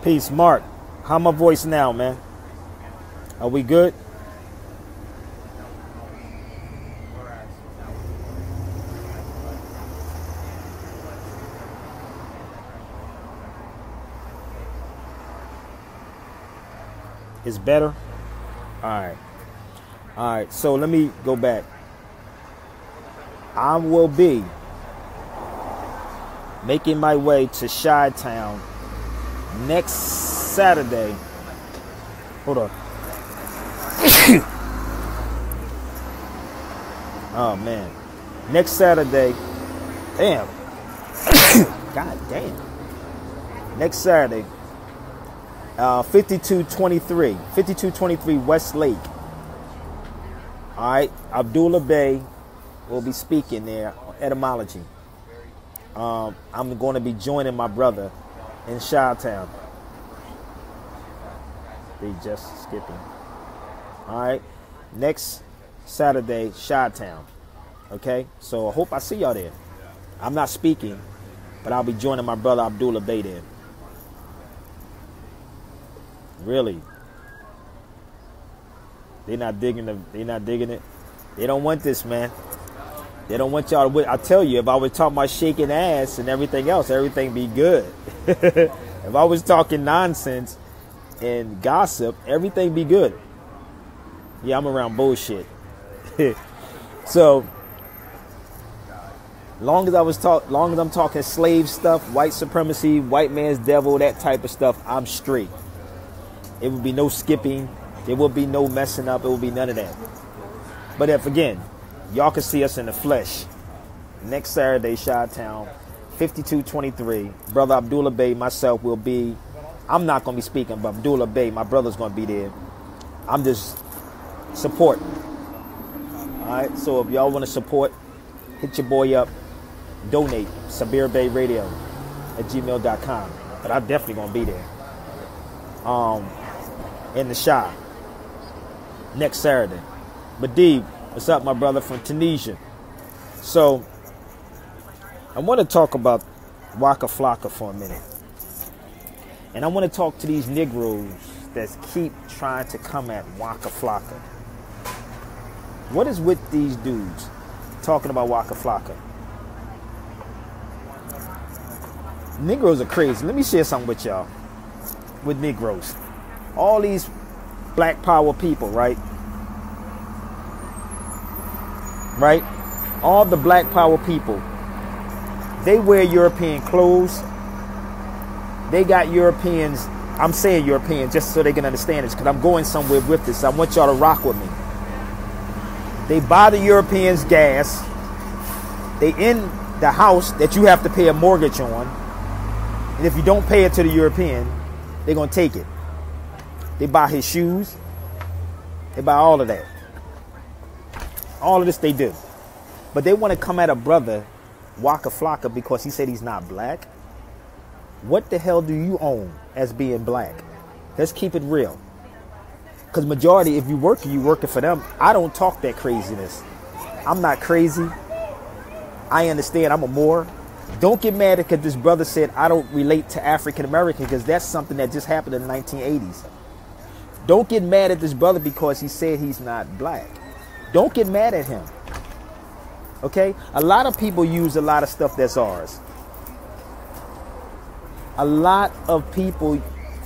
Peace, Mark. How my voice now, man? Are we good? It's better? All right, so let me go back. I will be making my way to Chi-Town next Saturday. Hold on. Oh, man. Next Saturday. Damn. God damn. Next Saturday. 5223 West Lake. All right. Abdullah Bey will be speaking there on etymology. I'm going to be joining my brother in Chi-Town. They just skipping. All right. Next Saturday, Chi-Town. Okay. So I hope I see y'all there. I'm not speaking, but I'll be joining my brother Abdullah Bey there. Really? They're not digging it. They don't want this, man. They don't want y'all to. I tell you, if I was talking about shaking ass and everything else, everything be good. If I was talking nonsense and gossip, everything be good. Yeah, I'm around bullshit. So, long as I'm talking slave stuff, white supremacy, white man's devil, that type of stuff, I'm straight. It would be no skipping. There will be no messing up. It will be none of that. But if, again, y'all can see us in the flesh. Next Saturday, Chi-Town, 5223. Brother Abdullah Bey, myself will be. I'm not going to be speaking, but Abdullah Bey, my brother's going to be there. I'm just supporting. All right. So if y'all want to support, hit your boy up. Donate. SabirBeyRadio@gmail.com. But I'm definitely going to be there. In the Chi. Next Saturday. Badib, what's up, my brother from Tunisia? So, I want to talk about WAKA FLOCKA for a minute. And I want to talk to these Negroes that keep trying to come at WAKA FLOCKA. What is with these dudes talking about WAKA FLOCKA? Negroes are crazy. Let me share something with y'all. With Negroes. All these black power people, right? Right? All the black power people, they wear European clothes. They got Europeans. I'm saying European just so they can understand this, because I'm going somewhere with this. I want y'all to rock with me. They buy the Europeans gas. They in the house that you have to pay a mortgage on. And if you don't pay it to the European, they're going to take it. They buy his shoes. They buy all of that. All of this they do. But they want to come at a brother, WAKA FLOCKA, because he said he's not black. What the hell do you own as being black? Let's keep it real. Because majority, if you're working for them. I don't talk that craziness. I'm not crazy. I understand I'm a Moor. Don't get mad because this brother said I don't relate to African American, because that's something that just happened in the 1980s. Don't get mad at this brother because he said he's not black. Don't get mad at him. Okay? A lot of people use a lot of stuff that's ours. A lot of people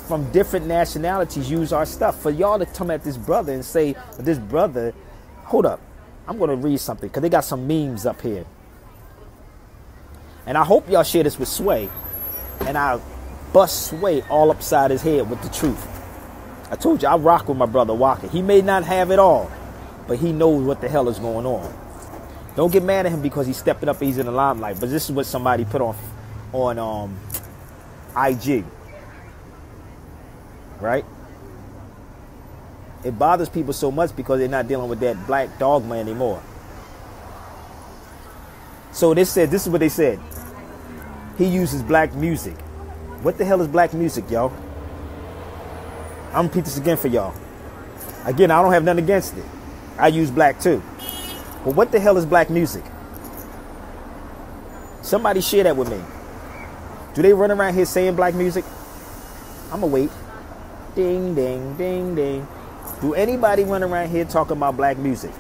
from different nationalities use our stuff. For y'all to come at this brother and say, this brother, hold up. I'm going to read something because they got some memes up here. And I hope y'all share this with Sway. And I bust Sway all upside his head with the truth. I told you, I rock with my brother WAKA. He may not have it all, but he knows what the hell is going on. Don't get mad at him because he's stepping up, he's in the limelight. But this is what somebody put on IG. Right? It bothers people so much because they're not dealing with that black dogma anymore. So they said, this is what they said. He uses black music. What the hell is black music, y'all? I'm going to repeat this again for y'all. Again, I don't have nothing against it. I use black too. But what the hell is black music? Somebody share that with me. Do they run around here saying black music? I'm going to wait. Ding, ding, ding, ding. Do anybody run around here talking about black music?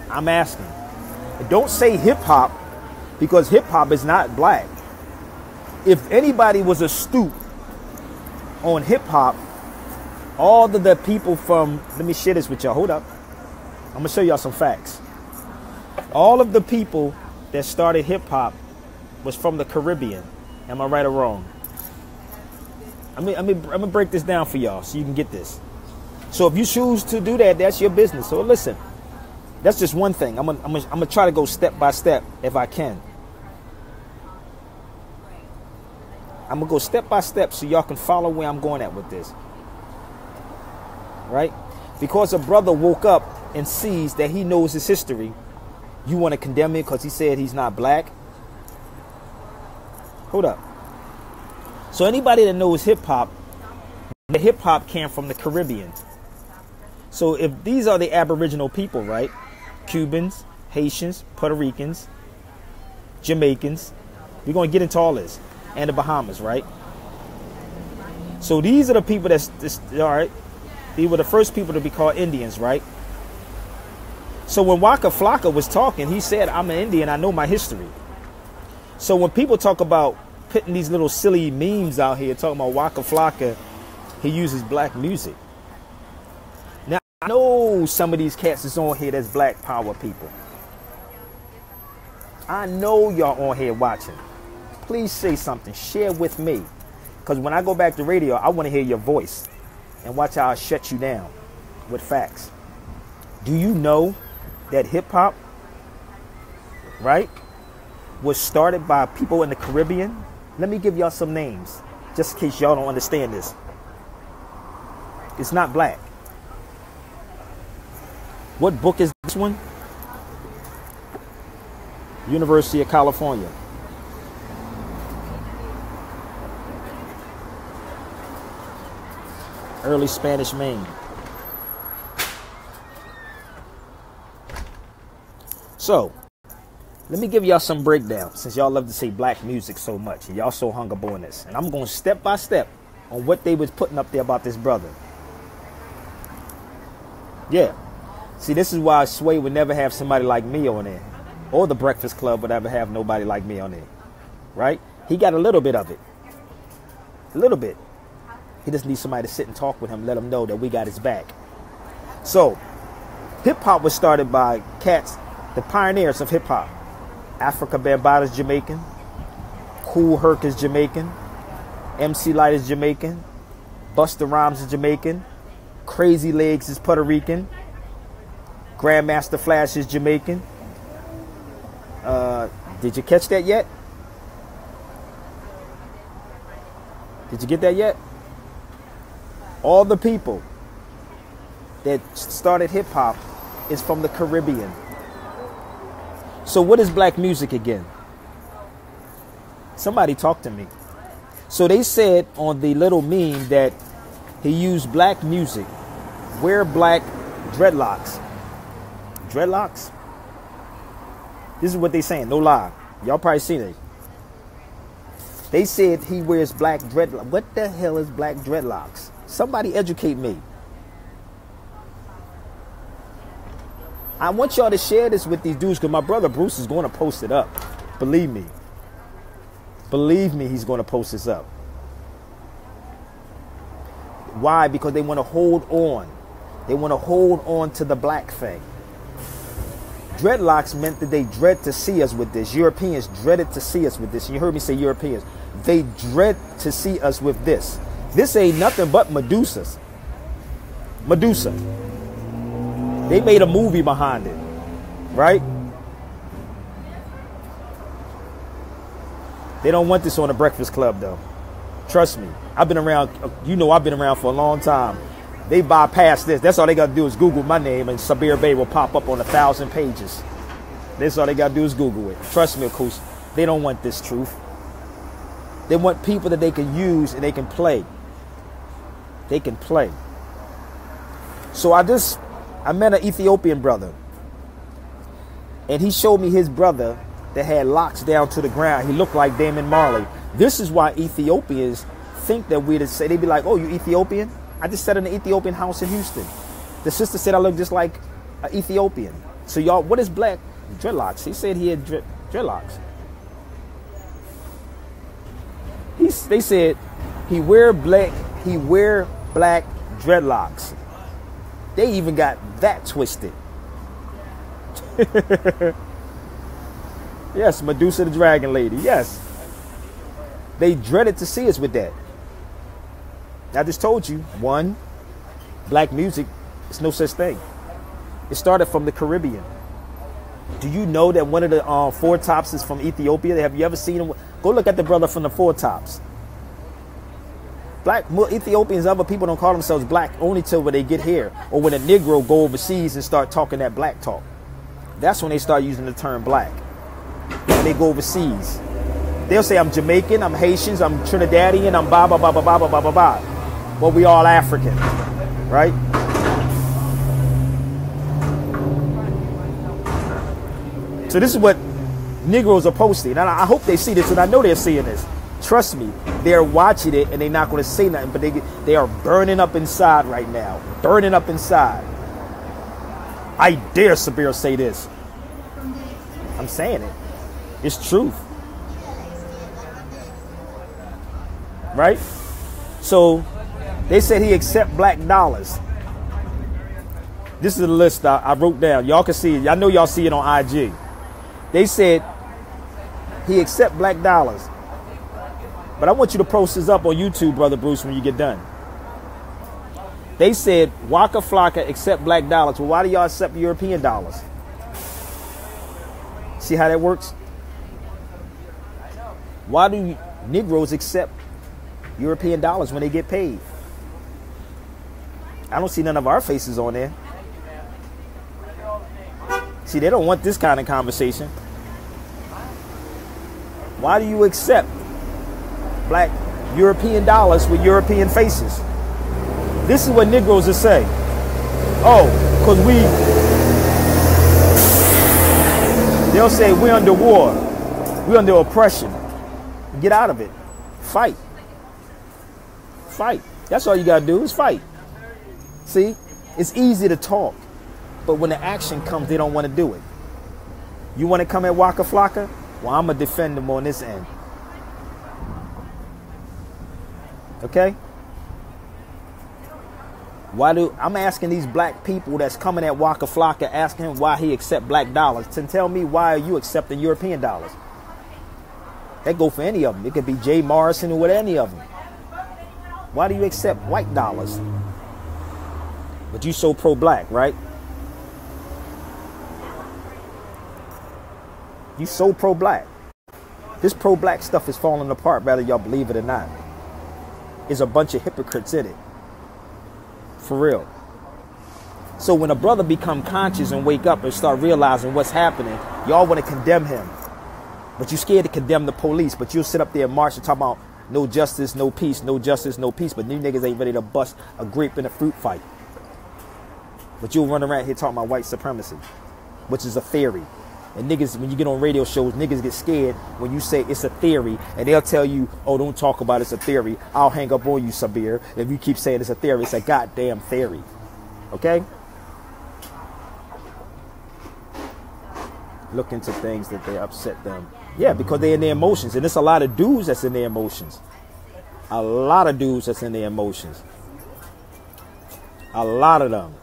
I'm asking. Don't say hip-hop, because hip-hop is not black. If anybody was astute on hip-hop, all of the people from, let me share this with y'all, hold up. I'm going to show y'all some facts. All of the people that started hip-hop was from the Caribbean. Am I right or wrong? I'm going to break this down for y'all so you can get this. So if you choose to do that, that's your business. So listen, that's just one thing. I'm gonna try to go step by step if I can. I'm going to go step by step so y'all can follow where I'm going at with this. Right? Because a brother woke up and sees that he knows his history, you want to condemn him because he said he's not black? Hold up. So anybody that knows hip-hop, the hip-hop came from the Caribbean. So if these are the Aboriginal people, right? Cubans, Haitians, Puerto Ricans, Jamaicans. We're going to get into all this. And the Bahamas, right? So these are the people that's, all right? These were the first people to be called Indians, right? So when WAKA FLOCKA was talking, he said, I'm an Indian, I know my history. So when people talk about putting these little silly memes out here, talking about WAKA FLOCKA, he uses black music. Now, I know some of these cats is on here that's black power people. I know y'all on here watching. Please say something. Share with me. Because when I go back to radio, I want to hear your voice. And watch how I shut you down with facts. Do you know that hip-hop, right, was started by people in the Caribbean? Let me give y'all some names, just in case y'all don't understand this. It's not black. What book is this one? University of California. Early Spanish Main. So, let me give y'all some breakdown, since y'all love to say black music so much, and y'all so hung up on this. And I'm going step by step on what they was putting up there about this brother. Yeah. See, this is why Sway would never have somebody like me on there. Or the Breakfast Club would ever have nobody like me on there. Right? He got a little bit of it. A little bit. He just needs somebody to sit and talk with him, let him know that we got his back. So, hip-hop was started by cats, the pioneers of hip-hop. Africa Bambaata's Jamaican. Kool Herc is Jamaican. MC Light is Jamaican. Busta Rhymes is Jamaican. Crazy Legs is Puerto Rican. Grandmaster Flash is Jamaican. Did you catch that yet? Did you get that yet? All the people that started hip-hop is from the Caribbean. So what is black music again? Somebody talk to me. So they said on the little meme that he used black music. Wear black dreadlocks. Dreadlocks? This is what they saying, no lie. Y'all probably seen it. They said he wears black dreadlocks. What the hell is black dreadlocks? Somebody educate me. I want y'all to share this with these dudes because my brother Bruce is going to post it up. Believe me. Believe me, he's going to post this up. Why? Because they want to hold on. They want to hold on to the black thing. Dreadlocks meant that they dread to see us with this. Europeans dreaded to see us with this. You heard me say Europeans. They dread to see us with this. This ain't nothing but Medusa's. Medusa. They made a movie behind it. Right? They don't want this on the Breakfast Club, though. Trust me. I've been around, you know I've been around for a long time. They bypass this. That's all they got to do is Google my name and Sabir Bey will pop up on 1,000 pages. That's all they got to do is Google it. Trust me, of course. They don't want this truth. They want people that they can use and they can play. They can play. So I met an Ethiopian brother. And he showed me his brother that had locks down to the ground. He looked like Damon Marley. This is why Ethiopians think that we're the same. They be like, oh, you Ethiopian? I just sat in an Ethiopian house in Houston. The sister said I look just like an Ethiopian. So y'all, what is black? Dreadlocks. He said he had dreadlocks. They said he wear black dreadlocks. They even got that twisted. Yes, Medusa the Dragon Lady. Yes. They dreaded to see us with that. I just told you, one, black music, it's no such thing. It started from the Caribbean. Do you know that one of the Four Tops is from Ethiopia? Have you ever seen him? Go look at the brother from the Four Tops. Black Ethiopians, other people don't call themselves black only till when they get here, or when a Negro go overseas and start talking that black talk. That's when they start using the term black. When they go overseas, they'll say I'm Jamaican, I'm Haitian, I'm Trinidadian, I'm blah blah blah blah blah blah blah blah. But we all African, right? So this is what Negroes are posting, and I hope they see this, and I know they're seeing this. Trust me, they're watching it, and they're not going to say nothing, but they are burning up inside right now. Burning up inside. I dare Sabir say this. I'm saying it. It's truth. Right? So, they said he accept black dollars. This is a list I wrote down. Y'all can see it. I know y'all see it on IG. They said he accept black dollars. But I want you to post this up on YouTube, Brother Bruce, when you get done. They said WAKA FLOCKA accept black dollars. Well, why do y'all accept European dollars? See how that works? Why do Negroes accept European dollars when they get paid? I don't see none of our faces on there. See, they don't want this kind of conversation. Why do you accept black European dollars with European faces? This is what Negroes will say. Oh, because they'll say we're under war. We're under oppression. Get out of it. Fight. Fight. That's all you got to do is fight. See, it's easy to talk, but when the action comes, they don't want to do it. You want to come at WAKA FLOCKA? Well, I'm going to defend them on this end. Okay? I'm asking these black people that's coming at WAKA FLOCKA, asking him why he accept black dollars, to tell me why are you accepting European dollars? That go for any of them. It could be Jay Morrison or with any of them. Why do you accept white dollars? But you so pro-black, right? You so pro-black. This pro-black stuff is falling apart, whether y'all believe it or not. There's a bunch of hypocrites in it. For real. So when a brother become conscious and wake up and start realizing what's happening, y'all want to condemn him. But you're scared to condemn the police. But you'll sit up there and march and talk about no justice, no peace, no justice, no peace. But you niggas ain't ready to bust a grape in a fruit fight. But you'll run around here talking about white supremacy, which is a theory. And niggas, when you get on radio shows, niggas get scared when you say it's a theory. And they'll tell you, oh, don't talk about it's a theory. I'll hang up on you, Sabir. If you keep saying it's a theory, it's a goddamn theory. Okay? Look into things that they upset them. Yeah, because they're in their emotions. And there's a lot of dudes that's in their emotions. A lot of dudes that's in their emotions. A lot of them.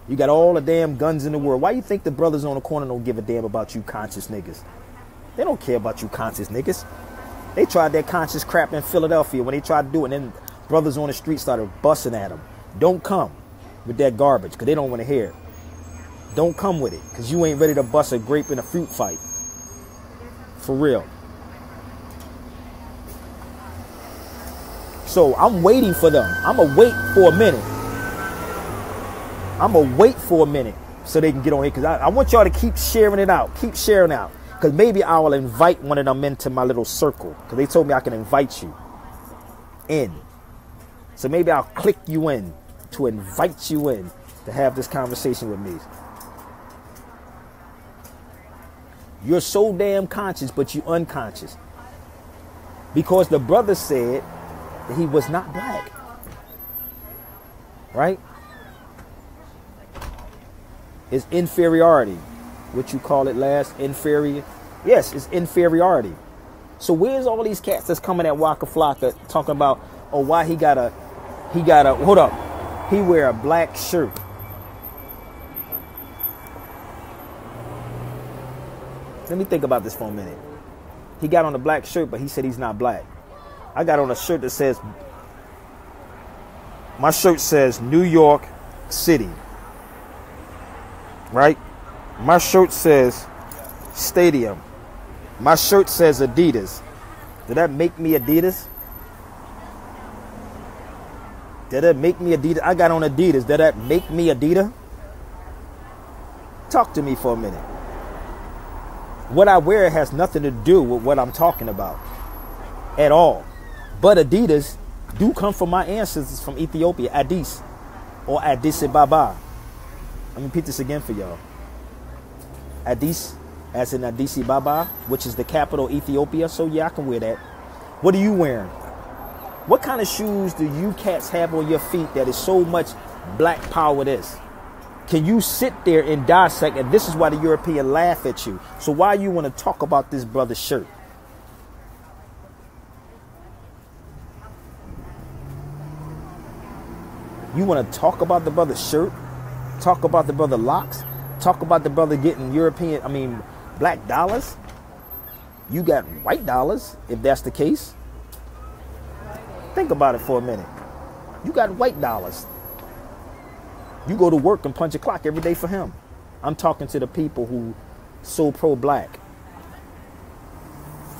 You got all the damn guns in the world. Why you think the brothers on the corner don't give a damn about you conscious niggas? They don't care about you conscious niggas. They tried that conscious crap in Philadelphia when they tried to do it. And then brothers on the street started busting at them. Don't come with that garbage because they don't want to hear it. Don't come with it because you ain't ready to bust a grape in a fruit fight. For real. So I'm waiting for them. I'm going to wait for a minute. I'm going to wait for a minute so they can get on here because I want y'all to keep sharing it out. Keep sharing out. Because maybe I will invite one of them into my little circle. Because they told me I can invite you in. So maybe I'll click you in to invite you in to have this conversation with me. You're so damn conscious, but you unconscious. Because the brother said that he was not black. Right? It's inferiority. What you call it last? Inferior? Yes, it's inferiority. So where's all these cats that's coming at WAKA FLOCKA talking about, oh, why he got a, hold up, he wear a black shirt. Let me think about this for a minute. He got on a black shirt, but he said he's not black. I got on a shirt that says, my shirt says New York City. Right? My shirt says Stadium. My shirt says Adidas. Did that make me Adidas? Did that make me Adidas? I got on Adidas. Did that make me Adidas? Talk to me for a minute. What I wear has nothing to do with what I'm talking about at all. But Adidas do come from my ancestors from Ethiopia, Addis or Addis Ababa. Let me repeat this again for y'all. Addis, as in Addis Ababa, which is the capital of Ethiopia. So yeah, I can wear that. What are you wearing? What kind of shoes do you cats have on your feet that is so much black power this? Can you sit there and dissect? And this is why the European laugh at you. So why you want to talk about this brother's shirt? You want to talk about the brother's shirt? Talk about the brother locks? Talk about the brother getting black dollars? You got white dollars, if that's the case. Think about it for a minute. You got white dollars. You go to work and punch a clock every day for him. I'm talking to the people who so pro-black.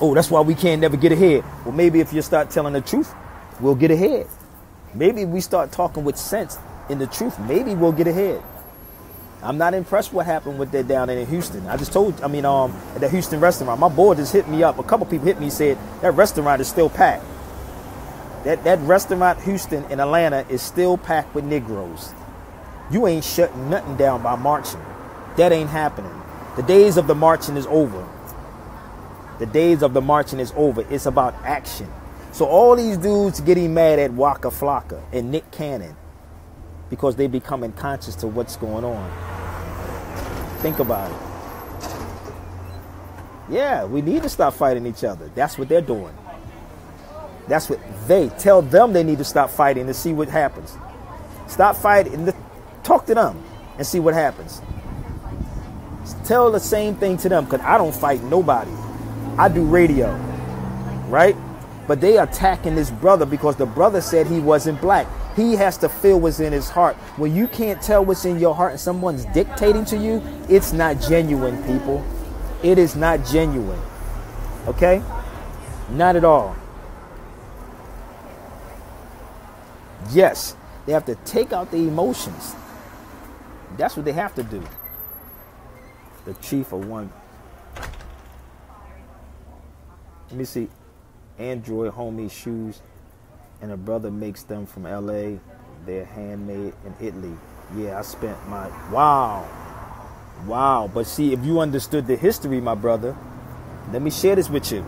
Oh, that's why we can't never get ahead. Well, maybe if you start telling the truth, we'll get ahead. Maybe if we start talking with sense in the truth, maybe we'll get ahead. I'm not impressed what happened with that down in Houston. I just told, at the Houston restaurant, my boy just hit me up. A couple people hit me and said that restaurant is still packed. That restaurant, Houston in Atlanta, is still packed with Negroes. You ain't shutting nothing down by marching. That ain't happening. The days of the marching is over. The days of the marching is over. It's about action. So all these dudes getting mad at WAKA FLOCKA and Nick Cannon because they becoming conscious to what's going on. Think about it. Yeah, we need to stop fighting each other. That's what they're doing. That's what they tell them they need to stop fighting to see what happens. Stop fighting. Talk to them and see what happens. Tell the same thing to them, because I don't fight nobody. I do radio, right? But they attacking this brother because the brother said he wasn't black. He has to feel what's in his heart. When you can't tell what's in your heart and someone's dictating to you, it's not genuine, people. It is not genuine. Okay? Not at all. Yes, they have to take out the emotions. That's what they have to do. The chief of one. Let me see. Android homemade shoes, and a brother makes them from LA. They're handmade in Italy. Yeah, I spent my wow. But see, if you understood the history, my brother, let me share this with you.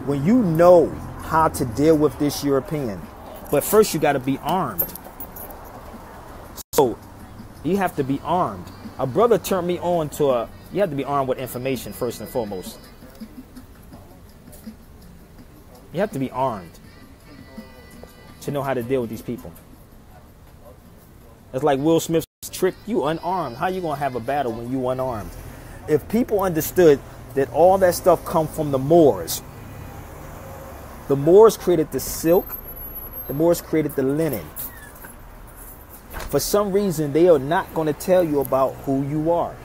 When you know how to deal with this European, but first you got to be armed. So you have to be armed. A brother turned me on to you have to be armed with information first and foremost. You have to be armed to know how to deal with these people. It's like Will Smith's trick, you unarmed. How you going to have a battle when you unarmed? If people understood that all that stuff come from the Moors created the silk, the Moors created the linen. For some reason, they are not going to tell you about who you are.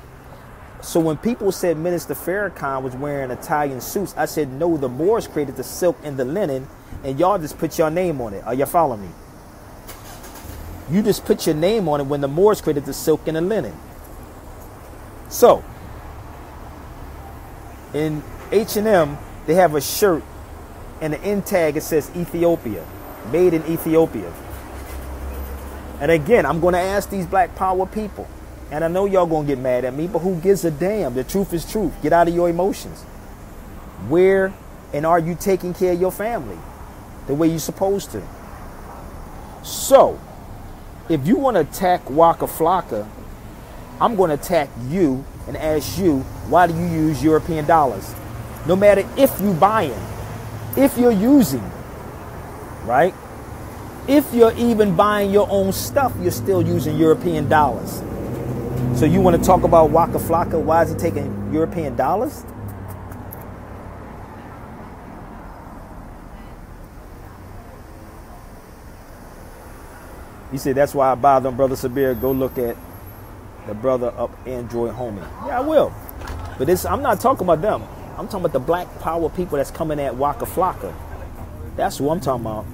So when people said Minister Farrakhan was wearing Italian suits, I said, no, the Moors created the silk and the linen, and y'all just put your name on it. Are you following me? You just put your name on it when the Moors created the silk and the linen. So, in H&M, they have a shirt, and the end tag, it says Ethiopia, made in Ethiopia. And again, I'm going to ask these black power people, And I know y'all gonna get mad at me, but who gives a damn? The truth is truth. Get out of your emotions. Where and are you taking care of your family the way you're supposed to? So, if you want to attack WAKA FLOCKA, I'm going to attack you and ask you, why do you use European dollars? No matter if you buying, if you're using, right? If you're even buying your own stuff, you're still using European dollars. So you want to talk about WAKA FLOCKA? Why is it taking European dollars? You say that's why I buy them, Brother Sabir. Go look at the brother up Android Homie. Yeah, I will. But I'm not talking about them. I'm talking about the black power people that's coming at WAKA FLOCKA. That's who I'm talking about.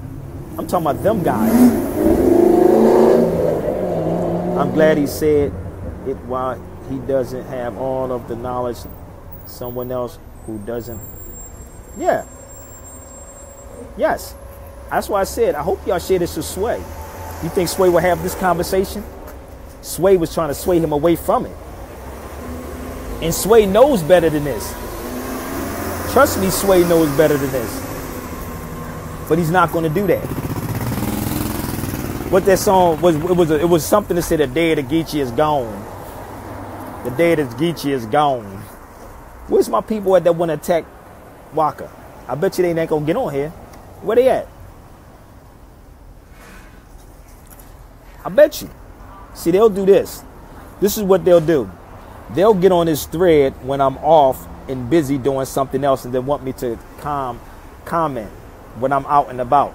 I'm talking about them guys. I'm glad he said it while he doesn't have all of the knowledge. Someone else who doesn't. Yeah. Yes. That's why I said, I hope y'all share this with Sway. You think Sway will have this conversation? Sway was trying to sway him away from it. And Sway knows better than this. Trust me, Sway knows better than this. But he's not going to do that. What that song was, it was something that said the day of the Geechee is gone. The day of the Geechee is gone. Where's my people at that want to attack WAKA? I bet you they ain't going to get on here. Where they at? I bet you. See, they'll do this. This is what they'll do. They'll get on this thread when I'm off and busy doing something else, and they want me to comment when I'm out and about.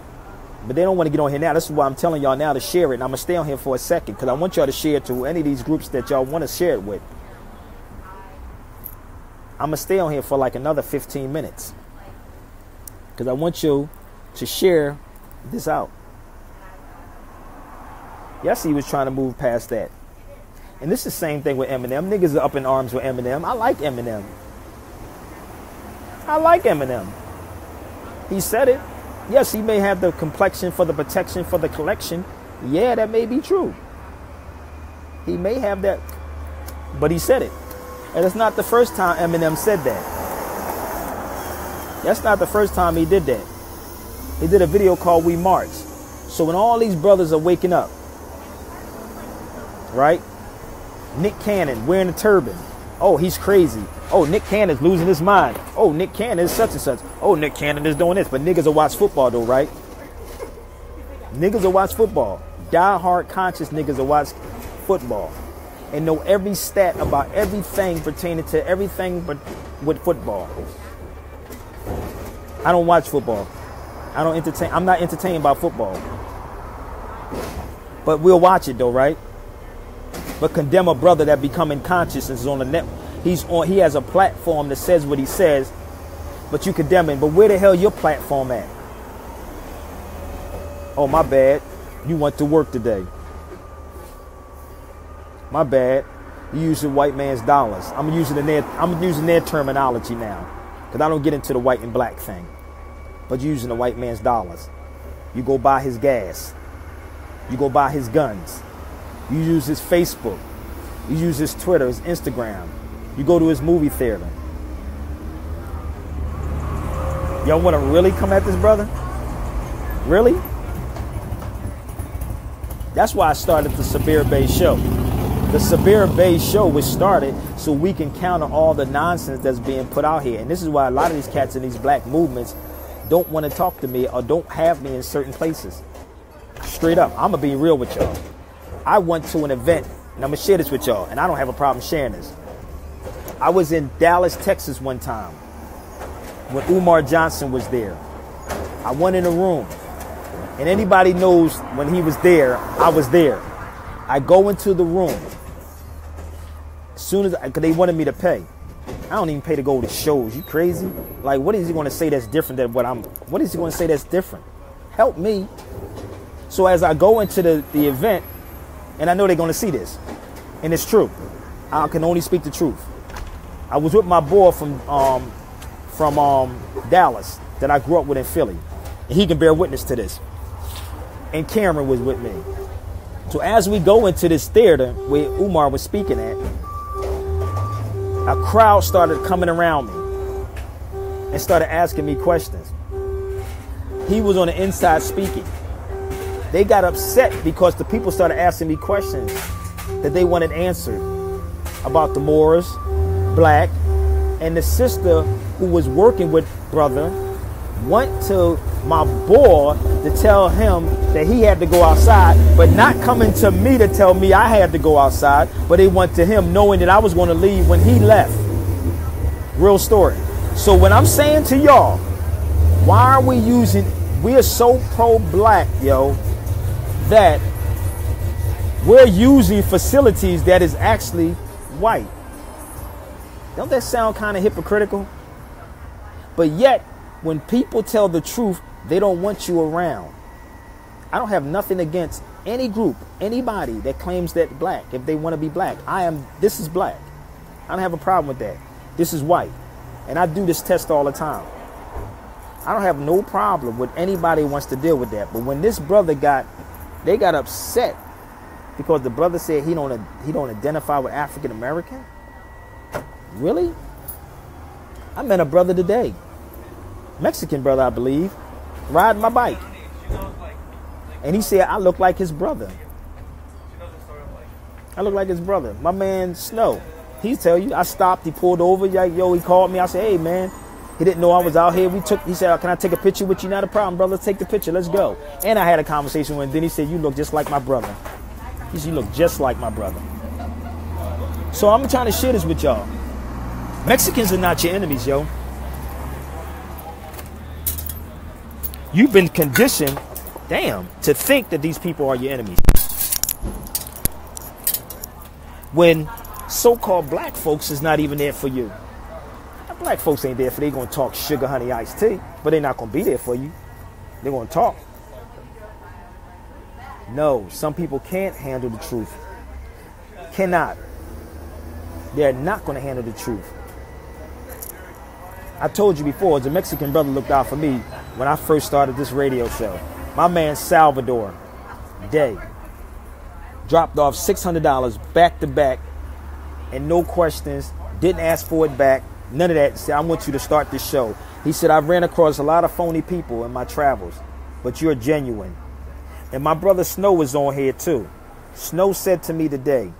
But they don't want to get on here now. This is why I'm telling y'all now to share it. And I'm going to stay on here for a second because I want y'all to share it to any of these groups that y'all want to share it with. I'm going to stay on here for like another 15 minutes because I want you to share this out. Yes, he was trying to move past that. And this is the same thing with Eminem. Niggas are up in arms with Eminem. I like Eminem. I like Eminem. He said it. Yes, he may have the complexion for the protection for the collection. Yeah, that may be true. He may have that. But he said it. And it's not the first time Eminem said that. That's not the first time he did that. He did a video called We March. So when all these brothers are waking up, right? Nick Cannon wearing a turban. Oh, he's crazy. Oh, Nick Cannon's losing his mind. Oh, Nick Cannon is such and such. Oh, Nick Cannon is doing this. But niggas will watch football though, right? Niggas will watch football. Die-hard conscious niggas will watch football. And know every stat about everything pertaining to everything but with football. I don't watch football. I'm not entertained by football. But we'll watch it though, right? But condemn a brother that becoming conscious is on the net. He has a platform that says what he says, but you condemn him. But where the hell your platform at? Oh, my bad. You went to work today. My bad. You use the white man's dollars. I'm using their terminology now, because I don't get into the white and black thing. But you're using the white man's dollars. You go buy his gas. You go buy his guns. You use his Facebook. You use his Twitter, his Instagram. You go to his movie theater. Y'all want to really come at this brother? Really? That's why I started the Sabir Bey Show. The Sabir Bey Show was started so we can counter all the nonsense that's being put out here. And this is why a lot of these cats in these black movements don't want to talk to me or don't have me in certain places. Straight up. I'm going to be real with y'all. I went to an event, and I'm going to share this with y'all, and I don't have a problem sharing this. I was in Dallas, Texas one time when Umar Johnson was there. I went in a room, and anybody knows when he was there, I was there. I go into the room. As soon as, because they wanted me to pay. I don't even pay to go to shows. You crazy? Like, what is he going to say that's different than what is he going to say that's different? Help me. So as I go into the event, and I know they're going to see this, and it's true. I can only speak the truth. I was with my boy from Dallas that I grew up with in Philly, and he can bear witness to this. And Cameron was with me. So as we go into this theater where Umar was speaking at, a crowd started coming around me and started asking me questions. He was on the inside speaking. They got upset because the people started asking me questions that they wanted answered about the Moors, black, and the sister who was working with brother went to my boy to tell him that he had to go outside, but not coming to me to tell me I had to go outside, but they went to him knowing that I was going to leave when he left. Real story. So what I'm saying to y'all, why are we are so pro-black, yo, that we're using facilities that is actually white. Don't that sound kind of hypocritical? But yet, when people tell the truth, they don't want you around. I don't have nothing against any group, anybody that claims that black, if they want to be black. This is black. I don't have a problem with that. This is white. And I do this test all the time. I don't have no problem with anybody who wants to deal with that. But when this brother they got upset because the brother said he don't identify with African American. Really? I met a brother today, Mexican brother, I believe, riding my bike, and he said I look like his brother. I look like his brother. My man Snow, he tell you, I stopped, he pulled over, yo, he called me. I said, hey man, he didn't know I was out here. He said, can I take a picture with you? Not a problem, brother. Let's take the picture. Let's go. And I had a conversation with him. Then he said, you look just like my brother. He said, you look just like my brother. So I'm trying to share this with y'all. Mexicans are not your enemies, yo. You've been conditioned, to think that these people are your enemies. When so-called black folks is not even there for you. Black folks ain't there for they gonna talk sugar, honey, iced tea, but they're not gonna be there for you. They're gonna talk. No, some people can't handle the truth. Cannot. They're not gonna handle the truth. I told you before, the Mexican brother looked out for me when I first started this radio show. My man Salvador Day dropped off $600 back to back and no questions, didn't ask for it back. None of that. He said, I want you to start this show. He said, I've ran across a lot of phony people in my travels, but you're genuine. And my brother Snow was on here too. Snow said to me today,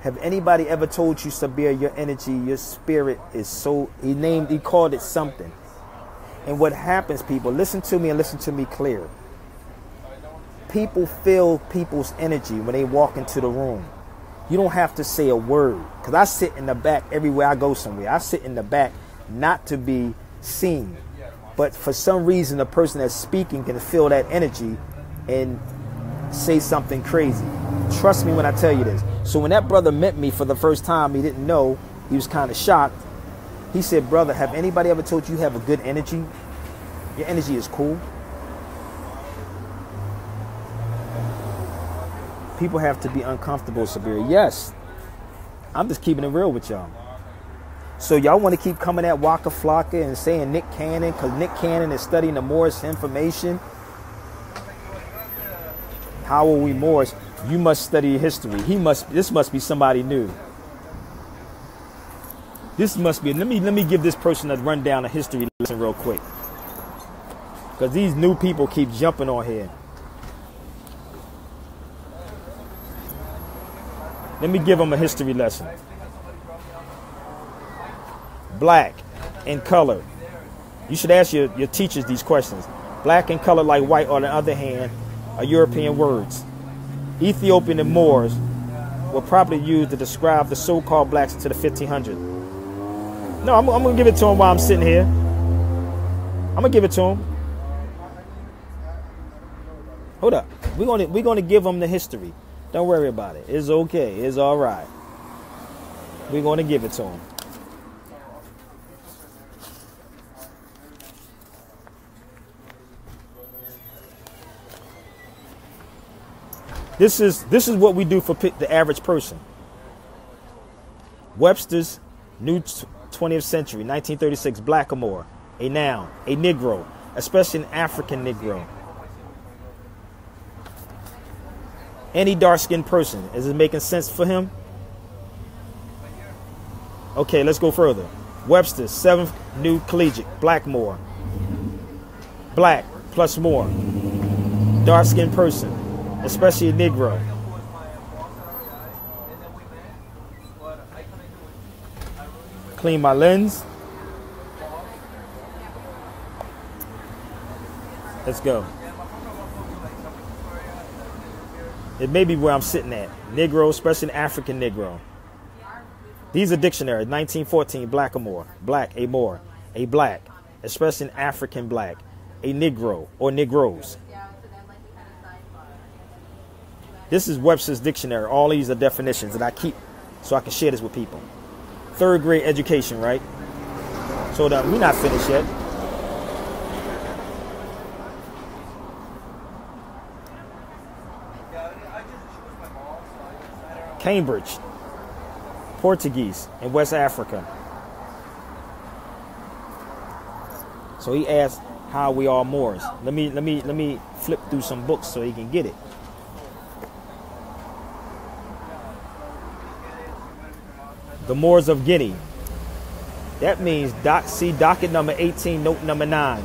have anybody ever told you, Sabir, your energy, your spirit is so, he called it something. And what happens, people, listen to me and listen to me clear. People feel people's energy when they walk into the room. You don't have to say a word. Because I sit in the back everywhere I go somewhere. I sit in the back not to be seen. But for some reason, the person that's speaking can feel that energy and say something crazy. Trust me when I tell you this. So when that brother met me for the first time, he didn't know. He was kind of shocked. He said, brother, have anybody ever told you have a good energy? Your energy is cool. People have to be uncomfortable, Sabir. Yes. I'm just keeping it real with y'all. So y'all want to keep coming at WAKA FLOCKA and saying Nick Cannon, because Nick Cannon is studying the Moorish information. How are we Moors? You must study history. This must be somebody new. This must be, let me give this person a rundown of history lesson real quick. Because these new people keep jumping on here. Let me give them a history lesson. Black and color. You should ask your teachers these questions. Black and color like white, on the other hand, are European words. Ethiopian and Moors were probably used to describe the so-called blacks into the 1500s. No, I'm going to give it to him while I'm sitting here. I'm going to give it to him. Hold up. We're going to give him the history. Don't worry about it. It's okay. It's all right. We're going to give it to him. This is what we do for the average person. Webster's New 20th Century, 1936, blackamoor, a noun, a Negro, especially an African Negro. Any dark-skinned person. Is it making sense for him? Okay, let's go further. Webster, 7th New Collegiate, Blackmore. Black plus more. Dark-skinned person, especially a Negro. Clean my lens. Let's go. It may be where I'm sitting at. Negro, especially an African Negro. These are dictionaries. 1914, Blackamore. Black, a more. A black, especially an African black. A Negro or Negroes. This is Webster's dictionary. All these are definitions that I keep so I can share this with people. 3rd grade education, right? So we're not finished yet. Cambridge, Portuguese in West Africa. So he asked how we are Moors. Let me flip through some books so he can get it. The Moors of Guinea. That means see docket number 18, note number 9.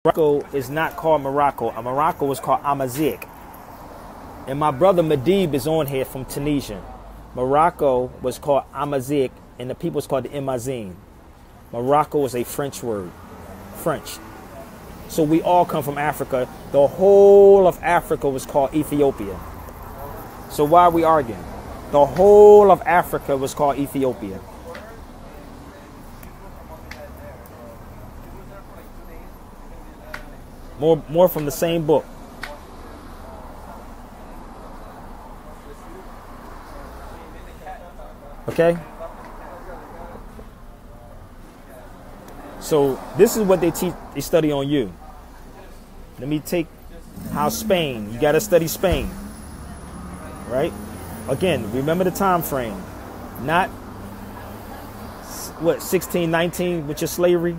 Morocco is not called Morocco. Morocco is called Amazigh. And my brother Medib is on here from Tunisia. Morocco was called Amazigh, and the people was called the Imazigh. Morocco is a French word. French. So we all come from Africa. The whole of Africa was called Ethiopia. So why are we arguing? The whole of Africa was called Ethiopia. More from the same book. Okay? So this is what they teach, they study on you. Let me take how Spain, you got to study Spain. Right? Again, remember the time frame. Not, what, 1619 with your slavery?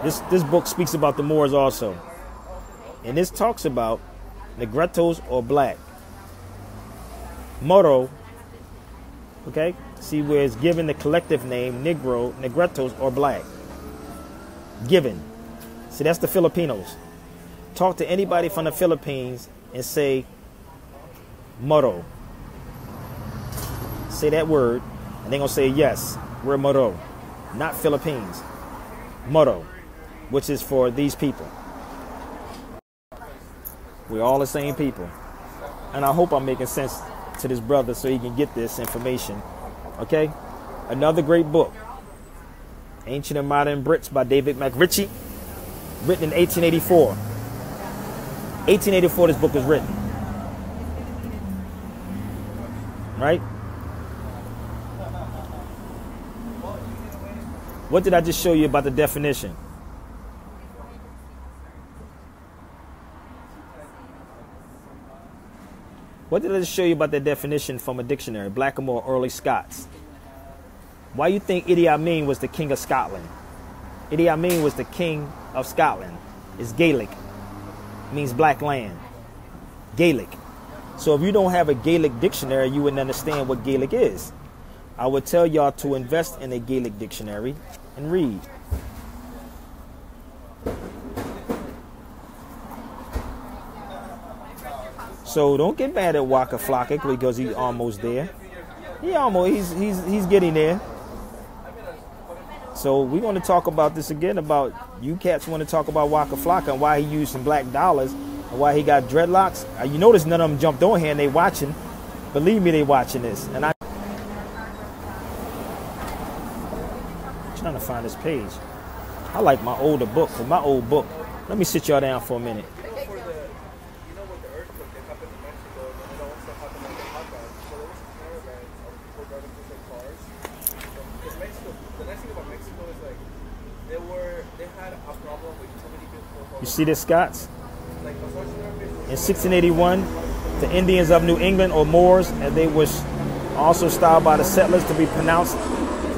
This book speaks about the Moors also. And this talks about Negritos or black. Moro, okay? See where it's given the collective name Negro, Negritos or black. Given. See, that's the Filipinos. Talk to anybody from the Philippines and say Moro. Say that word and they're going to say yes, we're Moro. Not Philippines. Moro. Which is for these people. We're all the same people. And I hope I'm making sense to this brother so he can get this information. Okay? Another great book. Ancient and Modern Brits by David McRitchie. Written in 1884. 1884 this book was written. Right? What did I just show you about the definition? What did I just show you about that definition from a dictionary? Blackamore, Early Scots. Why you think Idi Amin was the king of Scotland? Idi Amin was the king of Scotland. It's Gaelic. It means black land. Gaelic. So if you don't have a Gaelic dictionary, you wouldn't understand what Gaelic is. I would tell y'all to invest in a Gaelic dictionary and read. So don't get mad at WAKA FLOCKA because he's almost there. He's getting there. So we're going to talk about this again, about you cats want to talk about WAKA FLOCKA and why he used some black dollars and why he got dreadlocks. You notice none of them jumped on here and they watching. Believe me, they watching this. And I'm trying to find this page. I like my older book. For my old book. Let me sit y'all down for a minute. You see this, Scots? In 1681, the Indians of New England, or Moors, and they were also styled by the settlers to be pronounced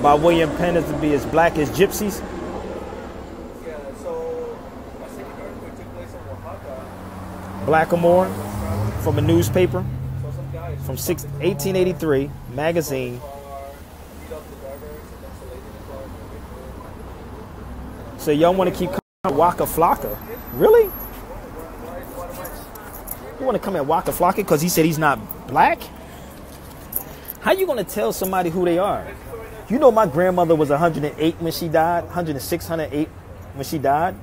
by William Penn is to be as black as gypsies. Yeah, so a second earthquake took place in Oaxaca. Blackamore from a newspaper So some guys from 1883 magazine. beat up the drivers and then so they didn't So y'all want to keep coming Waka Flocka? Really? You want to come at Waka Flocka because he said he's not black? How you going to tell somebody who they are? You know my grandmother was 108 when she died, 106, 108 when she died.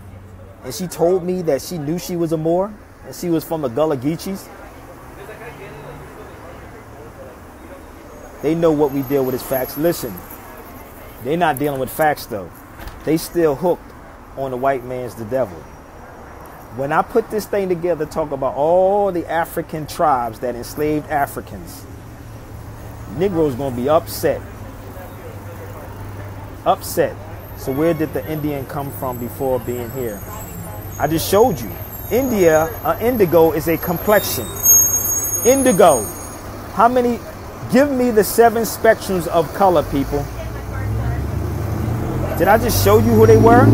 And she told me that she knew she was a Moor and she was from the Gullah Geechees. They know what we deal with as facts. Listen, they're not dealing with facts though. They still hooked on the white man's the devil. When I put this thing together, talk about all the African tribes that enslaved Africans, Negroes gonna be upset. Upset. So where did the Indian come from before being here? I just showed you. India, indigo is a complexion. Indigo. How many? Give me the 7 spectrums of color, people. Did I just show you who they were?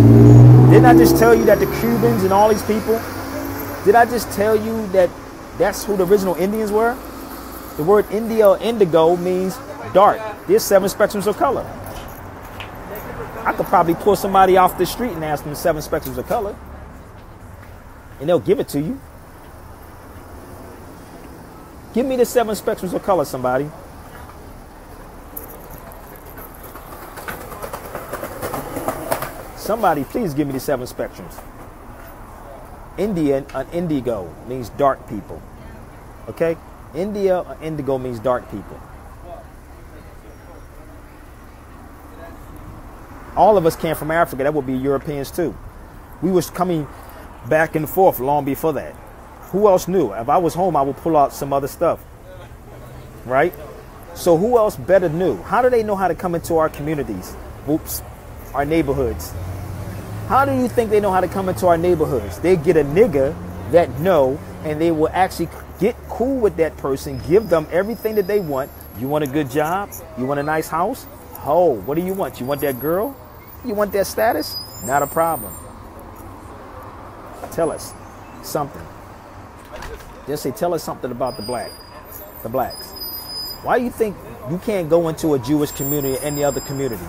Didn't I just tell you that the Cubans and all these people? Did I just tell you that that's who the original Indians were? The word India or indigo means dark. There's 7 spectrums of color. I could probably pull somebody off the street and ask them 7 spectrums of color. And they'll give it to you. Give me the 7 spectrums of color, somebody. Somebody, please give me the 7 spectrums. Indian, an indigo means dark people. Okay? India or indigo means dark people. All of us came from Africa. That would be Europeans too. We was coming back and forth long before that. Who else knew? If I was home, I would pull out some other stuff. Right? So who else better knew? How do they know how to come into our communities? Oops. Our neighborhoods. How do you think they know how to come into our neighborhoods? They get a nigga that know, and they will actually get cool with that person, give them everything that they want. You want a good job? You want a nice house? Oh, what do you want? You want that girl? You want that status? Not a problem. Tell us something. Just say, tell us something about the blacks. Why do you think you can't go into a Jewish community or any other community?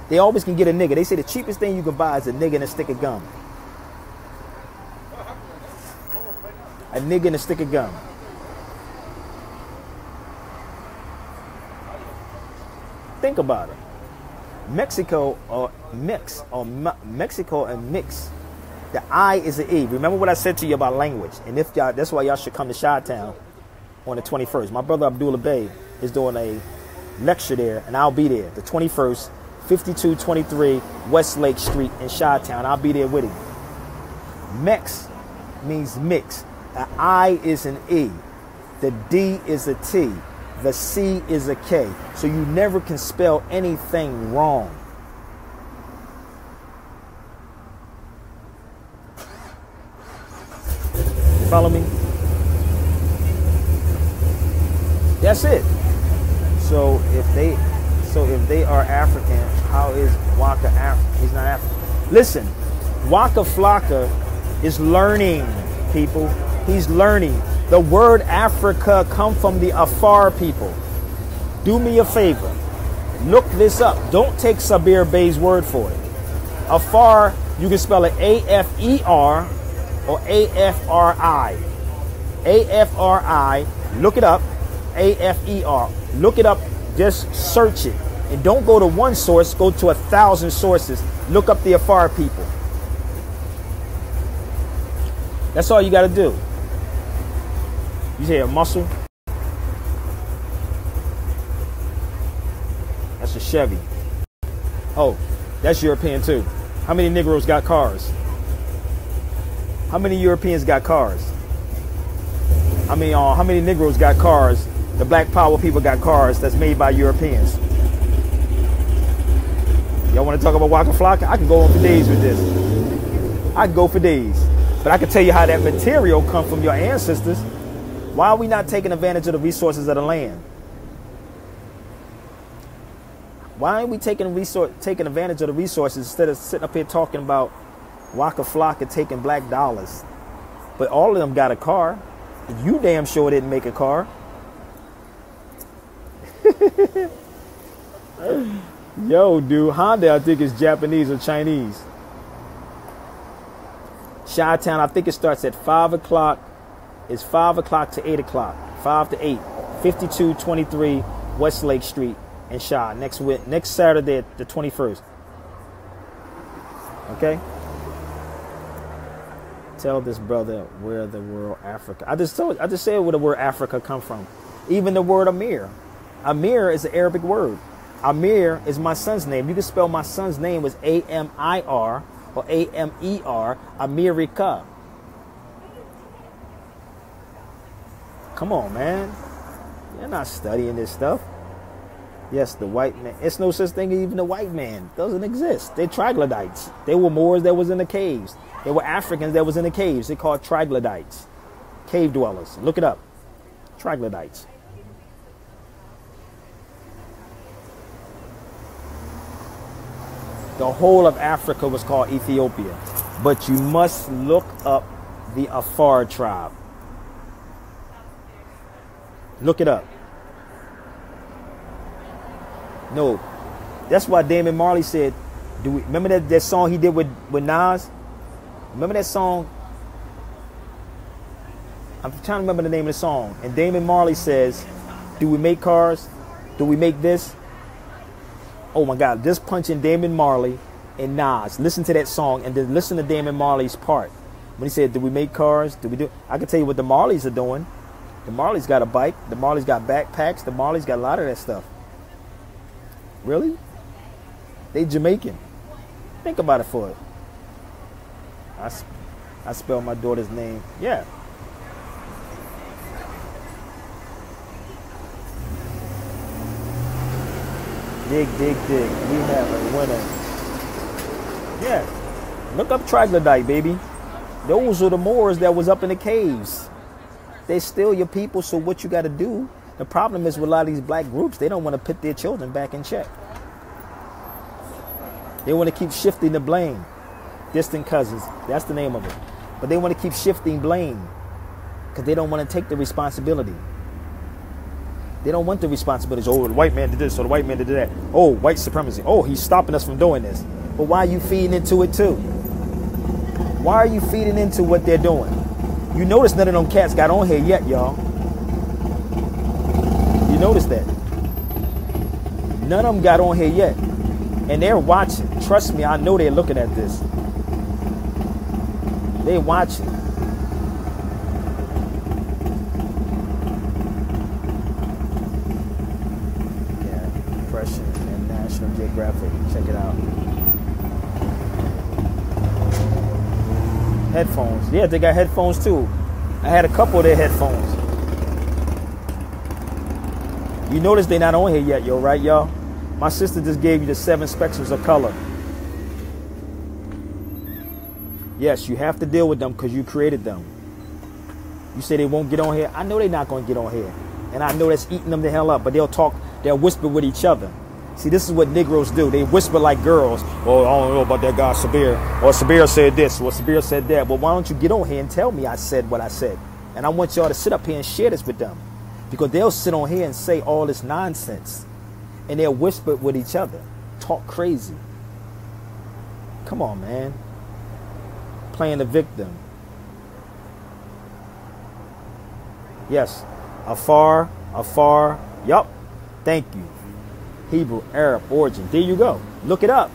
They always can get a nigga. They say the cheapest thing you can buy is a nigga and a stick of gum. A nigga and a stick of gum. Think about it. Mexico or mix, or Mexico and mix. The I is an E. Remember what I said to you about language. And if y'all, that's why y'all should come to Chi-Town on the 21st. My brother Abdullah Bey is doing a lecture there, and I'll be there the 21st. 5223 West Lake Street in Chi-Town. I'll be there with him. Mex means mix. The I is an E. The D is a T. The C is a K. So you never can spell anything wrong. You follow me? That's it. So if they are African, how is Waka African? He's not African. Listen, Waka Flocka is learning, people. He's learning. The word Africa comes from the Afar people. Do me a favor. Look this up. Don't take Sabir Bey's word for it. Afar, you can spell it A-F-E-R or A-F-R-I. A-F-R-I. Look it up. A-F-E-R. Look it up. Just search it. And don't go to one source, go to 1,000 sources. Look up the Afar people. That's all you got to do. You say a muscle? That's a Chevy. Oh, that's European too. How many Negroes got cars? How many Europeans got cars? I mean, how many Negroes got cars? The Black Power people got cars that's made by Europeans. Y'all want to talk about Waka Flocka? I can go on for days with this. I can go for days. But I can tell you how that material come from your ancestors. Why are we not taking advantage of the resources of the land? Why ain't we taking advantage of the resources instead of sitting up here talking about WAKA FLOCKA taking black dollars? But all of them got a car. You damn sure didn't make a car. Yo, dude, Honda, I think is Japanese or Chinese. Chi-Town, I think it starts at 5 o'clock. It's 5 o'clock to 8 o'clock. 5 to 8. 5223 Westlake Street in Chi. Next Saturday, the 21st. Okay? Tell this brother where the word Africa. I just said where the word Africa come from. Even the word Amir. Amir is an Arabic word. Amir is my son's name. You can spell my son's name as A-M-I-R or A-M-E-R, America. Come on, man. You're not studying this stuff. Yes, the white man. It's no such thing as even the white man. Doesn't exist. They're troglodytes. They were Moors that was in the caves. They were Africans that was in the caves. They're called troglodytes. Cave dwellers. Look it up. Troglodytes. The whole of Africa was called Ethiopia. But you must look up the Afar tribe. Look it up. No. That's why Damon Marley said, remember that song he did with Nas? Remember that song? I'm trying to remember the name of the song. And Damon Marley says, do we make cars? Do we make this? Oh my God, just punching Damon Marley and Nas. Listen to that song and then listen to Damon Marley's part. When he said, do we make cars? Do we do? I can tell you what the Marleys are doing. The Marleys got a bike. The Marleys got backpacks. The Marleys got a lot of that stuff. Really? They Jamaican. Think about it for it. I spell my daughter's name. Yeah. Dig, dig, dig. We have a winner. Yeah. Look up troglodyte, baby. Those are the Moors that was up in the caves. They steal your people, so what you got to do? The problem is with a lot of these black groups, they don't want to put their children back in check. They want to keep shifting the blame. Distant cousins, that's the name of it. But they want to keep shifting blame because they don't want to take the responsibility. They don't want the responsibility. Oh, the white man did this, or the white man did that. Oh, white supremacy. Oh, he's stopping us from doing this. But why are you feeding into it too? Why are you feeding into what they're doing? You notice none of them cats got on here yet, y'all. You notice that? None of them got on here yet. And they're watching. Trust me, I know they're looking at this. They're watching. Yeah, Depression and National Geographic. Check it out. Headphones. Yeah, they got headphones too. I had a couple of their headphones. You notice they're not on here yet, yo, right, y'all? My sister just gave you the 7 spectrums of color. Yes, you have to deal with them because you created them. You say they won't get on here. I know they're not going to get on here. And I know that's eating them the hell up. But they'll talk, they'll whisper with each other. See, this is what Negroes do. They whisper like girls. Oh, I don't know about that guy Sabir. Or Sabir said this. Or Sabir said that. Well, why don't you get on here and tell me I said what I said? And I want y'all to sit up here and share this with them. Because they'll sit on here and say all this nonsense. And they'll whisper with each other. Talk crazy. Come on, man. Playing the victim. Yes. Afar. Yup. Thank you. Hebrew, Arab origin. There you go. Look it up.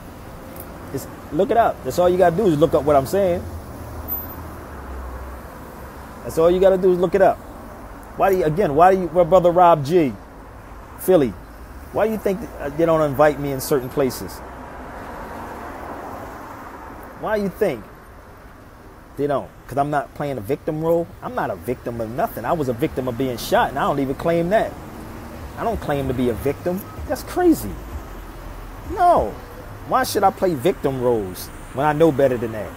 Look it up. That's all you got to do is look up what I'm saying. That's all you got to do is look it up. Why do you, Brother Rob G, Philly, why do you think they don't invite me in certain places? Why do you think they don't? Because I'm not playing a victim role? I'm not a victim of nothing. I was a victim of being shot, and I don't even claim that. I don't claim to be a victim. That's crazy. No. Why should I play victim roles when I know better than that?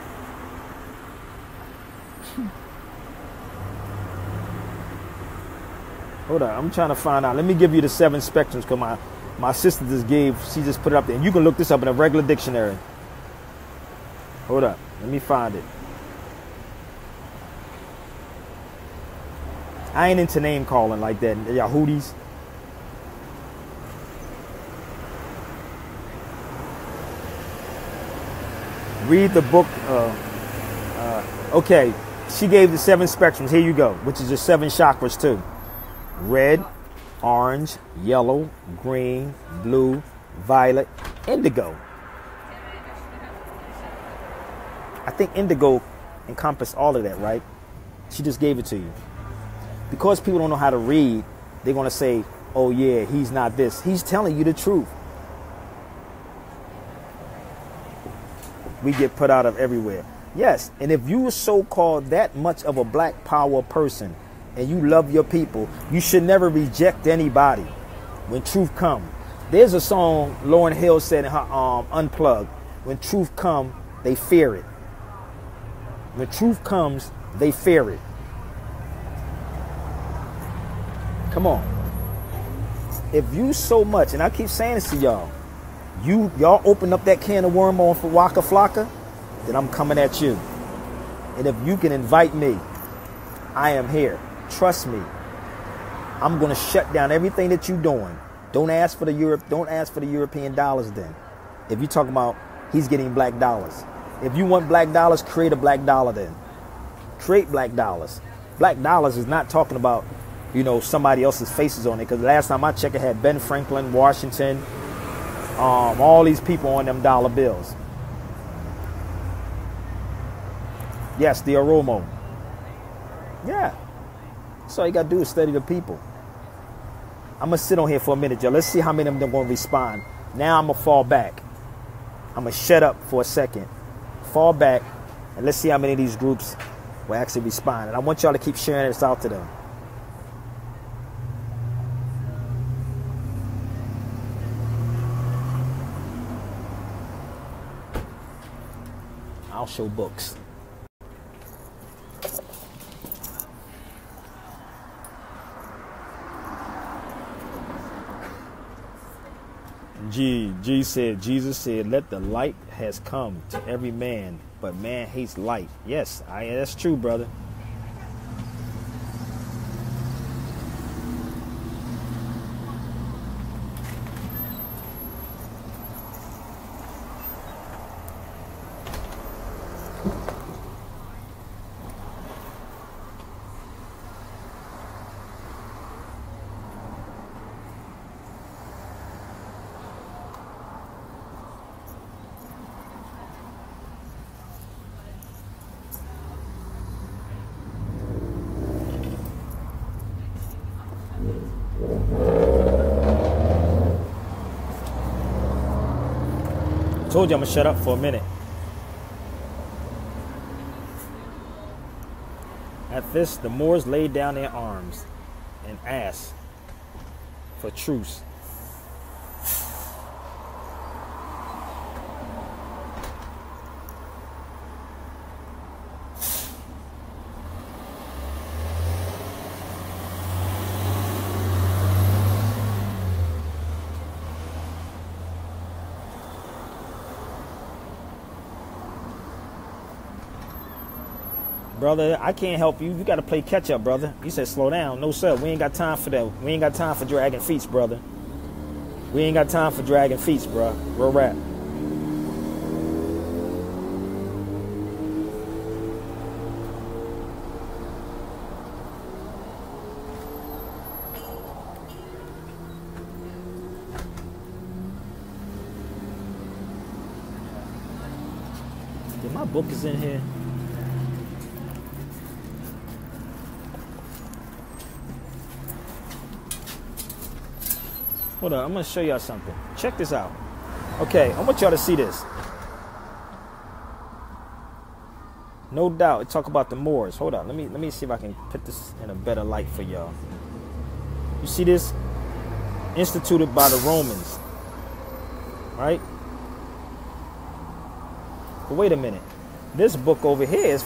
Hold on. I'm trying to find out. Let me give you the 7 spectrums because My sister she just put it up there. And you can look this up in a regular dictionary. Hold up. Let me find it. I ain't into name calling like that. Y'all hooties. Read the book. Okay. She gave the 7 spectrums. Here you go. Which is the 7 chakras too. Red, orange, yellow, green, blue, violet, indigo. I think indigo encompassed all of that, right? She just gave it to you. Because people don't know how to read, they're going to say, oh yeah, he's not this. He's telling you the truth. We get put out of everywhere. Yes, and if you were so-called that much of a black power person and you love your people, you should never reject anybody when truth comes. There's a song Lauryn Hill said in her Unplugged, when truth comes, they fear it. When truth comes, they fear it. Come on. If you so much, and I keep saying this to y'all, y'all open up that can of worm on for WAKA FLOCKA, then I'm coming at you. And if you can invite me, I am here. Trust me. I'm going to shut down everything that you're doing. Don't ask for the European dollars then. If you're talking about he's getting black dollars. If you want black dollars, create a black dollar then. Create black dollars. Black dollars is not talking about, you know, somebody else's faces on it. Because last time I checked, it had Ben Franklin, Washington, all these people on them dollar bills. Yes, the Oromo. Yeah. So all you got to do is study the people. I'm going to sit on here for a minute, y'all. Let's see how many of them are going to respond. Now I'm going to fall back. I'm going to shut up for a second. Fall back. And let's see how many of these groups will actually respond. And I want y'all to keep sharing this out to them. I'll show books. Jesus said, let the light has come to every man, but man hates light. Yes, that's true, brother. Told you I'm gonna shut up for a minute. At this, the Moors laid down their arms and asked for truce. Brother, I can't help you. You got to play catch up, brother. You said slow down. No, sir. We ain't got time for that. We ain't got time for dragging feet, brother. We ain't got time for dragging feet, bro. Real rap. My book is in here. Hold on, I'm gonna show y'all something. Check this out. Okay, I want y'all to see this. No doubt, it talk about the Moors. Hold on, let me see if I can put this in a better light for y'all. You see this? Instituted by the Romans, right? But wait a minute. This book over here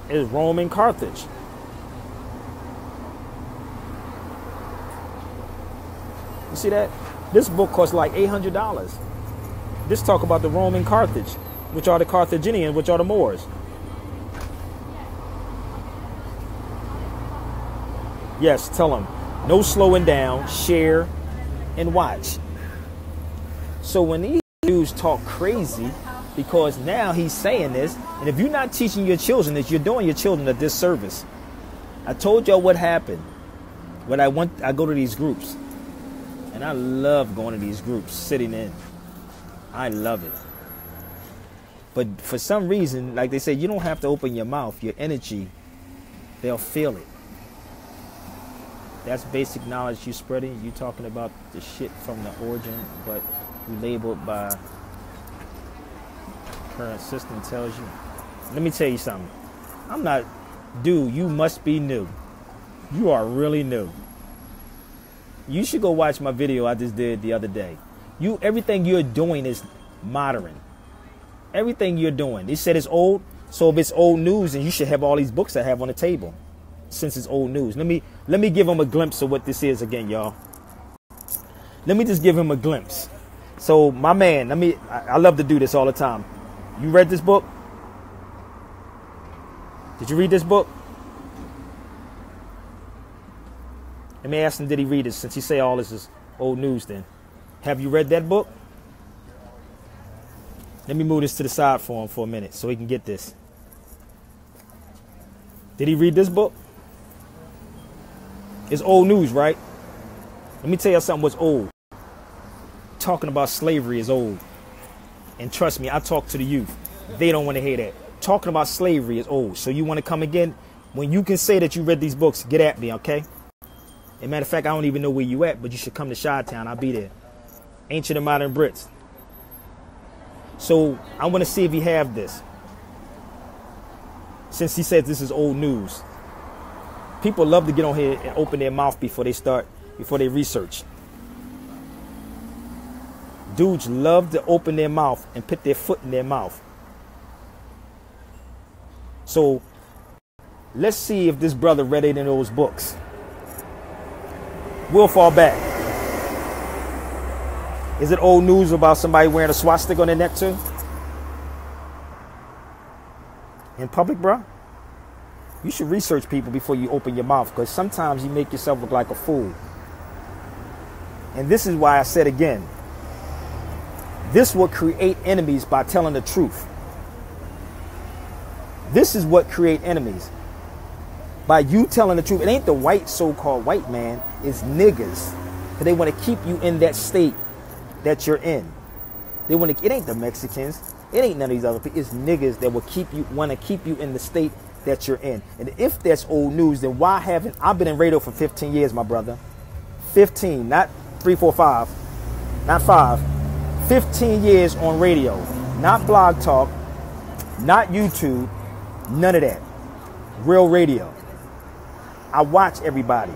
is Roman Carthage. You See that? This book costs like $800. This talk about the Roman Carthage, which are the Carthaginians, which are the Moors. Yes, tell them, no slowing down, share, and watch. So when these dudes talk crazy, because now he's saying this, and if you're not teaching your children this, you're doing your children a disservice. I told y'all what happened. When I go to these groups, and I love going to these groups, sitting in. I love it. But for some reason, like they say, you don't have to open your mouth. Your energy, they'll feel it. That's basic knowledge you're spreading. You're talking about the shit from the origin, but you labeled by current system tells you. Let me tell you something. I'm not, dude, you must be new. You are really new. You should go watch my video I just did the other day. Everything you're doing is modern. Everything you're doing. They said it's old, so if it's old news, then you should have all these books I have on the table. Since it's old news. Let me give them a glimpse of what this is again, y'all. Let me just give him a glimpse. So my man, I love to do this all the time. You read this book? Did you read this book? Let me ask him, did he read it, since he say all this is old news then? Have you read that book? Let me move this to the side for him for a minute so he can get this. Did he read this book? It's old news, right? Let me tell you something what's old. Talking about slavery is old. And trust me, I talk to the youth. They don't want to hear that. Talking about slavery is old. So you want to come again? When you can say that you read these books, get at me, okay? As a matter of fact, I don't even know where you at, but you should come to Chi-Town. I'll be there. Ancient and Modern Brits. So I want to see if he have this. Since he says this is old news. People love to get on here and open their mouth before they research. Dudes love to open their mouth and put their foot in their mouth. So let's see if this brother read it in those books. We'll fall back. Is it old news about somebody wearing a swastika on their neck too? In public, bro? You should research people before you open your mouth, because sometimes you make yourself look like a fool. And this is why I said again, this will create enemies by telling the truth. This is what create enemies. By you telling the truth. It ain't the white, so-called white man. It's niggas. Because they want to keep you in that state that you're in. They want to. It ain't the Mexicans. It ain't none of these other people. It's niggas that will want to keep you in the state that you're in. And if that's old news, then why haven't I've been in radio for 15 years, my brother? 15, not 3, 4, 5, not 5. 15 years on radio, not Blog Talk, not YouTube, none of that. Real radio. I watch everybody.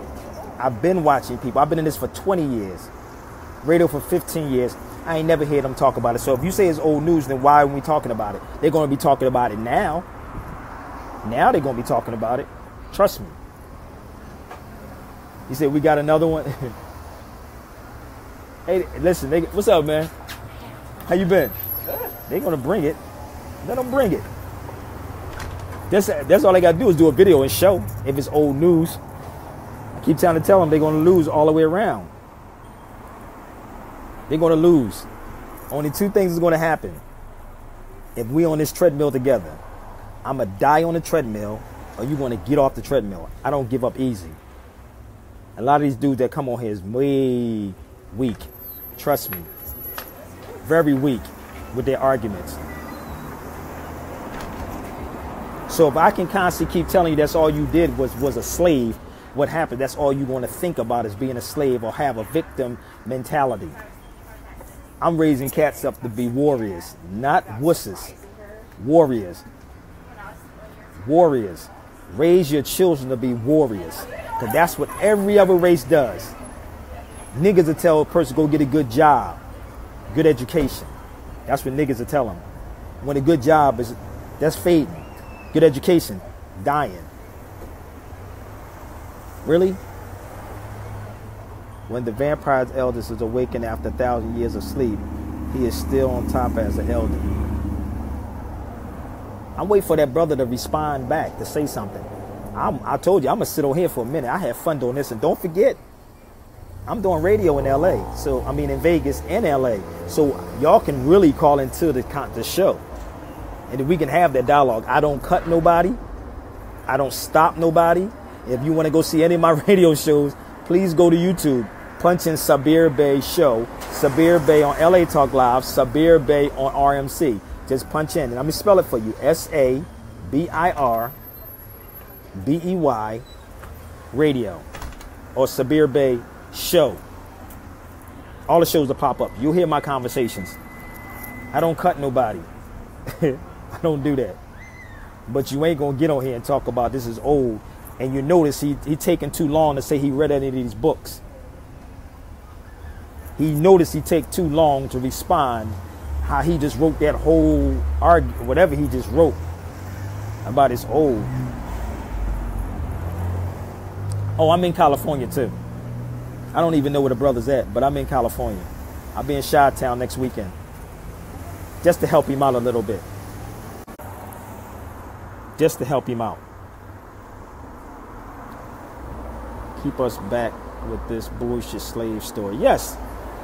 I've been watching people. I've been in this for 20 years. Radio for 15 years. I ain't never heard them talk about it. So if you say it's old news, then why are we talking about it? They're going to be talking about it now. Now they're going to be talking about it. Trust me. He said, we got another one. Hey, listen, what's up, man? How you been? They're going to bring it. Let them bring it. That's all they got to do is do a video and show if it's old news. I keep trying to tell them they're going to lose all the way around. They're going to lose. Only two things is going to happen. If we on this treadmill together, I'm going to die on the treadmill, or you're going to get off the treadmill. I don't give up easy. A lot of these dudes that come on here is way weak. Trust me. Very weak with their arguments. So if I can constantly keep telling you that's all you did was a slave, what happened? That's all you're going to think about is being a slave or have a victim mentality. I'm raising cats up to be warriors, not wusses. Warriors. Warriors. Raise your children to be warriors. Because that's what every other race does. Niggas will tell a person go get a good job, good education. That's what niggas will tell them. When a good job is, that's fading. Good education, dying. Really? When the vampire's eldest is awakened after 1,000 years of sleep, he is still on top as an elder. I'm waiting for that brother to respond back, to say something. I told you, I'm going to sit over here for a minute. I had fun doing this. And don't forget, I'm doing radio in L.A. So, I mean, in Vegas and L.A. So y'all can really call into the show. And we can have that dialogue. I don't cut nobody. I don't stop nobody. If you want to go see any of my radio shows, please go to YouTube. Punch in Sabir Bey Show. Sabir Bey on LA Talk Live. Sabir Bey on RMC. Just punch in. And let me spell it for you. SABIRBEY Radio. Or Sabir Bey Show. All the shows will pop up. You'll hear my conversations. I don't cut nobody. I don't do that. But you ain't going to get on here and talk about this is old. And you notice he taking too long to say he read any of these books. He noticed he take too long to respond how he just wrote that whole whatever he just wrote about it's old. Oh, I'm in California too. I don't even know where the brother's at, but I'm in California. I'll be in Chi-Town next weekend. Just to help him out a little bit. Just to help him out. Keep us back with this bullshit slave story. Yes,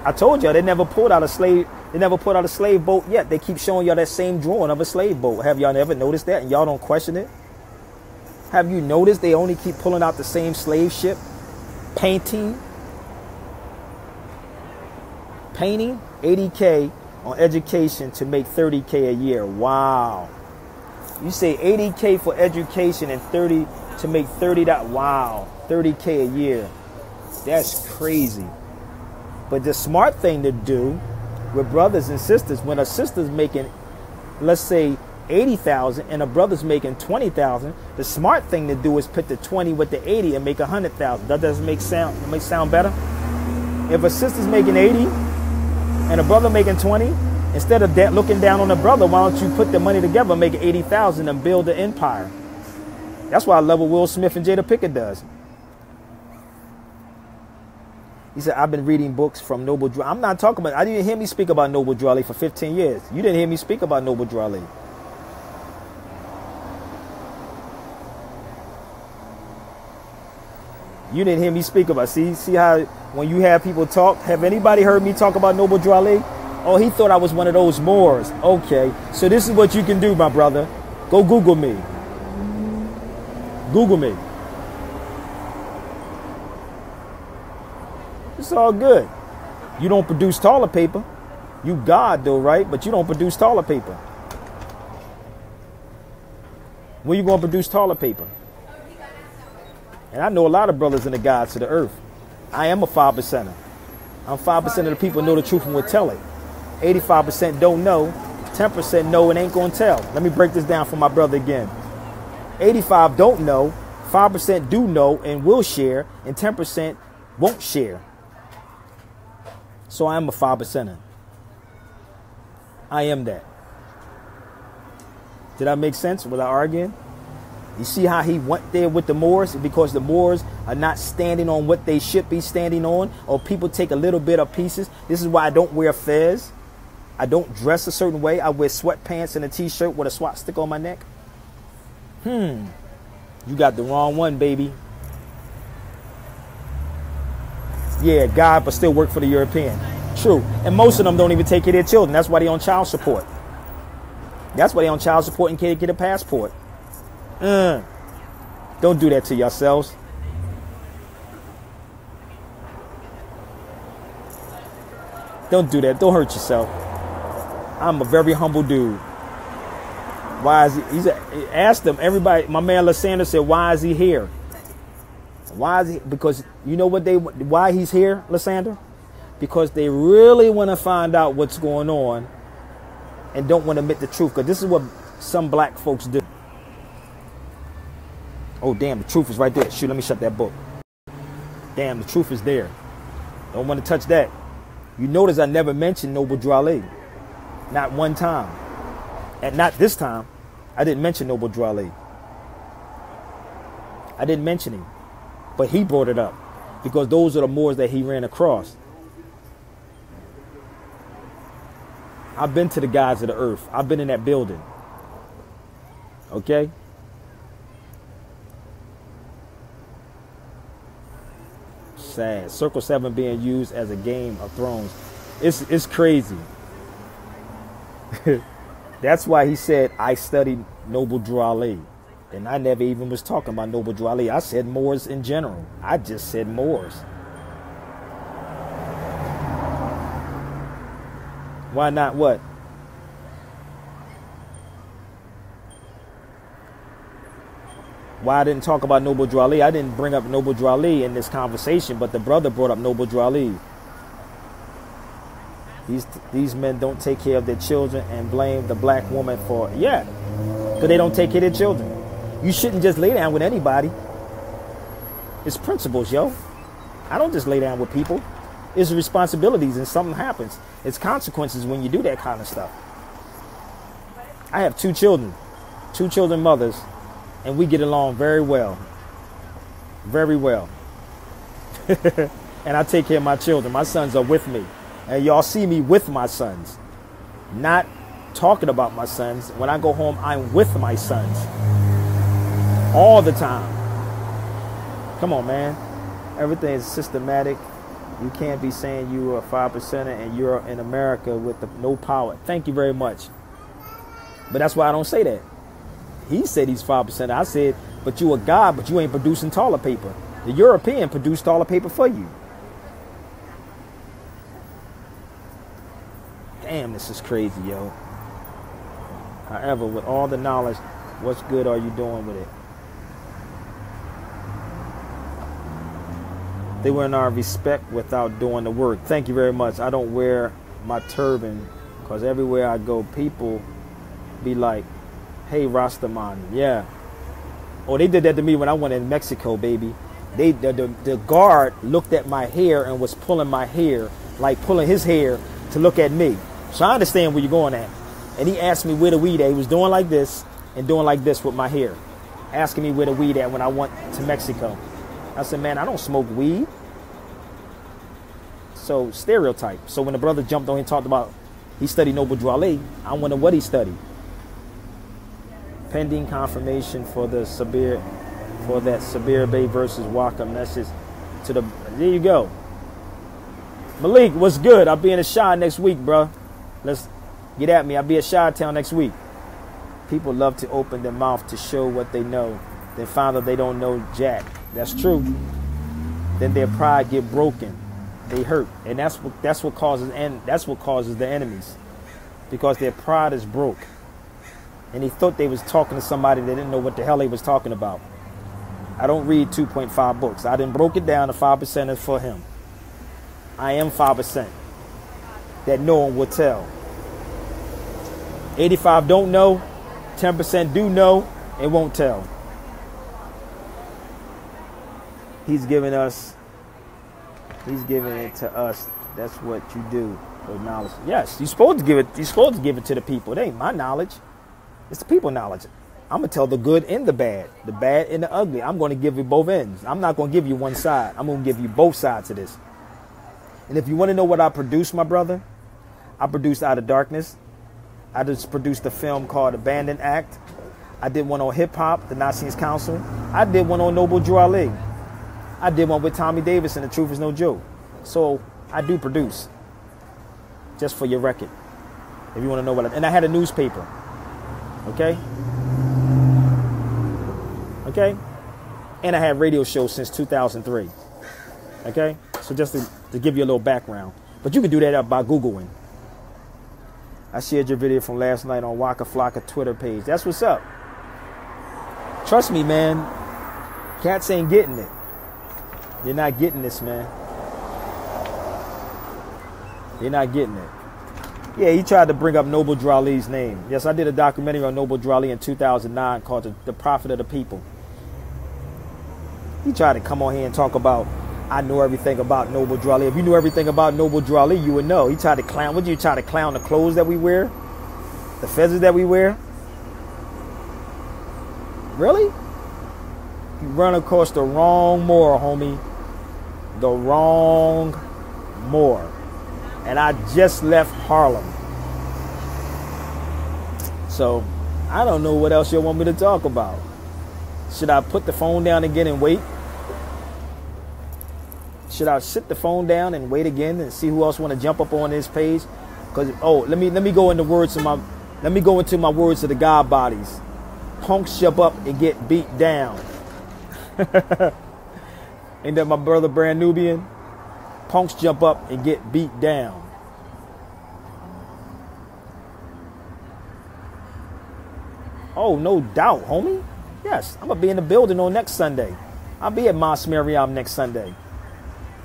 I told y'all they never pulled out a slave. They never put out a slave boat yet. They keep showing y'all that same drawing of a slave boat. Have y'all never noticed that? And y'all don't question it? Have you noticed they only keep pulling out the same slave ship? Painting 80K on education to make 30K a year. Wow. You say 80K for education and 30 to make 30. Wow. 30K a year. That's crazy. But the smart thing to do with brothers and sisters, when a sister's making, let's say, 80,000 and a brother's making 20,000, the smart thing to do is put the 20 with the 80 and make 100,000. That doesn't make sound better. If a sister's making 80 and a brother making 20, instead of that looking down on the brother, why don't you put the money together, make 80,000 and build the empire? That's why I love what Will Smith and Jada Pinkett does. He said, I've been reading books from Noble Drew. I'm not talking about, I didn't hear me speak about Noble Drew Ali for 15 years. You didn't hear me speak about Noble Drew Ali. You didn't hear me speak about, see how when you have people talk, have anybody heard me talk about Noble Drew Ali? Oh, he thought I was one of those Moors. Okay, so this is what you can do, my brother. Go Google me. Google me. It's all good. You don't produce toilet paper. You God though, right? But you don't produce toilet paper. When you going to produce toilet paper? And I know a lot of brothers in the gods of the earth. I am a 5%er. I'm 5% of the people know the truth and will tell it. 85% don't know. 10% know and ain't going to tell. Let me break this down for my brother again. 85 don't know. 5% do know and will share. And 10% won't share. So I am a 5%er. I am that. Did that make sense without arguing? You see how he went there with the Moors? Because the Moors are not standing on what they should be standing on. Or people take a little bit of pieces. This is why I don't wear fez. I don't dress a certain way. I wear sweatpants and a t-shirt with a swastika on my neck. You got the wrong one, baby. Yeah, God, but still work for the European. True. And most of them don't even take care of their children. That's why they're on child support. That's why they're on child support and can't get a passport. Don't do that to yourselves. Don't do that. Don't hurt yourself. I'm a very humble dude. Why is he? Asked them, everybody. My man Lysander said, why is he here? Why is he? Because you know what why he's here, Lysander? Because they really want to find out what's going on and don't want to admit the truth. Because this is what some black folks do. Oh, damn, the truth is right there. Shoot, let me shut that book. Damn, the truth is there. Don't want to touch that. You notice I never mentioned Noble Drew Ali. Not one time. And not this time. I didn't mention Noble Drew Ali. I didn't mention him. But he brought it up. because those are the Moors that he ran across. I've been to the Gods of the Earth. I've been in that building. Okay? Sad. Circle 7 being used as a Game of Thrones. It's crazy. That's why he said, I studied Noble Drew Ali. And I never even was talking about Noble Drew Ali. I said Moors in general. I just said Moors. Why not what? Why I didn't talk about Noble Drew Ali? I didn't bring up Noble Drew Ali in this conversation, but the brother brought up Noble Drew Ali. These men don't take care of their children and blame the black woman for, yeah, because they don't take care of their children. You shouldn't just lay down with anybody. It's principles, yo. I don't just lay down with people. It's responsibilities, and something happens. It's consequences when you do that kind of stuff. I have 2 children mothers, and we get along very well. Very well. And I take care of my children. My sons are with me. And y'all see me with my sons. Not talking about my sons. When I go home, I'm with my sons. All the time. Come on, man. Everything is systematic. You can't be saying you are a 5%er and you're in America with no power. Thank you very much. But that's why I don't say that. He said he's 5%. I said, but you a God, but you ain't producing toilet paper. The European produced toilet paper for you. Damn, this is crazy, yo. However, with all the knowledge, what good are you doing with it? They were in our respect without doing the work. Thank you very much. I don't wear my turban because everywhere I go, people be like, hey, Rastaman, yeah. Oh, they did that to me when I went in Mexico, baby. The guard looked at my hair and was pulling my hair, like pulling his hair to look at me. So I understand where you're going at. And he asked me where the weed at. He was doing like this and doing like this with my hair, asking me where the weed at when I went to Mexico. I said, man, I don't smoke weed. So stereotype. So when the brother jumped on and talked about he studied Noble Drew Ali, I wonder what he studied. Pending confirmation for the Sabir Bay versus WAKA message to the. There you go. Malik, what's good? I'll be in the Shah next week, bro. Let's get at me. I'll be at Chi-Town next week. People love to open their mouth to show what they know, then find out they don't know jack. That's true. Then their pride get broken. They hurt, and that's what causes the enemies, because their pride is broke, and he thought they was talking to somebody that didn't know what the hell they was talking about. I don't read 2.5 books. I didn't broke it down to 5% is for him. I am 5%. That no one will tell. 85 don't know. 10% do know and won't tell. He's giving it to us. That's what you do with knowledge. Yes, you're supposed to give it. You're supposed to give it to the people. It ain't my knowledge. It's the people knowledge. I'm gonna tell the good and the bad and the ugly. I'm gonna give you both ends. I'm not gonna give you one side. I'm gonna give you both sides of this. And if you want to know what I produced, my brother, I produced Out of Darkness. I just produced a film called Abandoned Act. I did one on hip hop, the Nazis Council. I did one on Noble Drew Ali. I did one with Tommy Davis and The Truth Is No Joke. So I do produce. Just for your record. If you want to know and I had a newspaper. Okay? Okay? And I had radio shows since 2003. Okay? So just to give you a little background. But you can do that by Googling. I shared your video from last night on WAKA FLOCKA Twitter page. That's what's up. Trust me, man. Cats ain't getting it. They're not getting this, man. They're not getting it. Yeah, he tried to bring up Noble Drew Ali's name. Yes, I did a documentary on Noble Drew Ali in 2009 called The Prophet of the People. He tried to come on here and talk about, I know everything about Noble Drew Ali. If you knew everything about Noble Drew Ali, you would know. He tried to clown. Would you try to clown the clothes that we wear? The feathers that we wear? Really? You run across the wrong moral, homie. the wrong Moor. And I just left Harlem. So I don't know what else you want me to talk about. Should I put the phone down again and wait? Should I sit the phone down and wait again and see who else want to jump up on this page? Because let me go into words of my words of the God bodies. Punks jump up and get beat down. Ain't that my brother Brand Nubian? Punks jump up and get beat down. Oh, no doubt, homie. Yes, I'm going to be in the building on next Sunday. I'll be at Mosque Mariam next Sunday.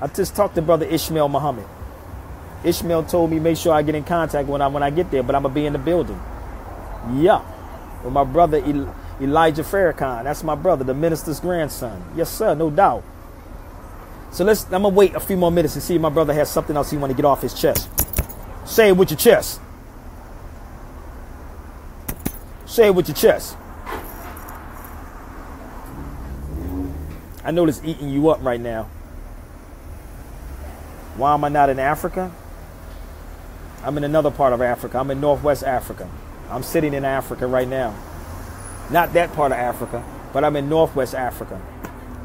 I just talked to brother Ishmael Muhammad. Ishmael told me make sure I get in contact when I get there, but I'm going to be in the building. Yeah. With my brother Elijah Farrakhan. That's my brother, the minister's grandson. Yes, sir, no doubt. So I'm going to wait a few more minutes and see if my brother has something else he want to get off his chest. Say it with your chest. Say it with your chest. I know it's eating you up right now. Why am I not in Africa? I'm in another part of Africa. I'm in Northwest Africa. I'm sitting in Africa right now. Not that part of Africa, but I'm in Northwest Africa.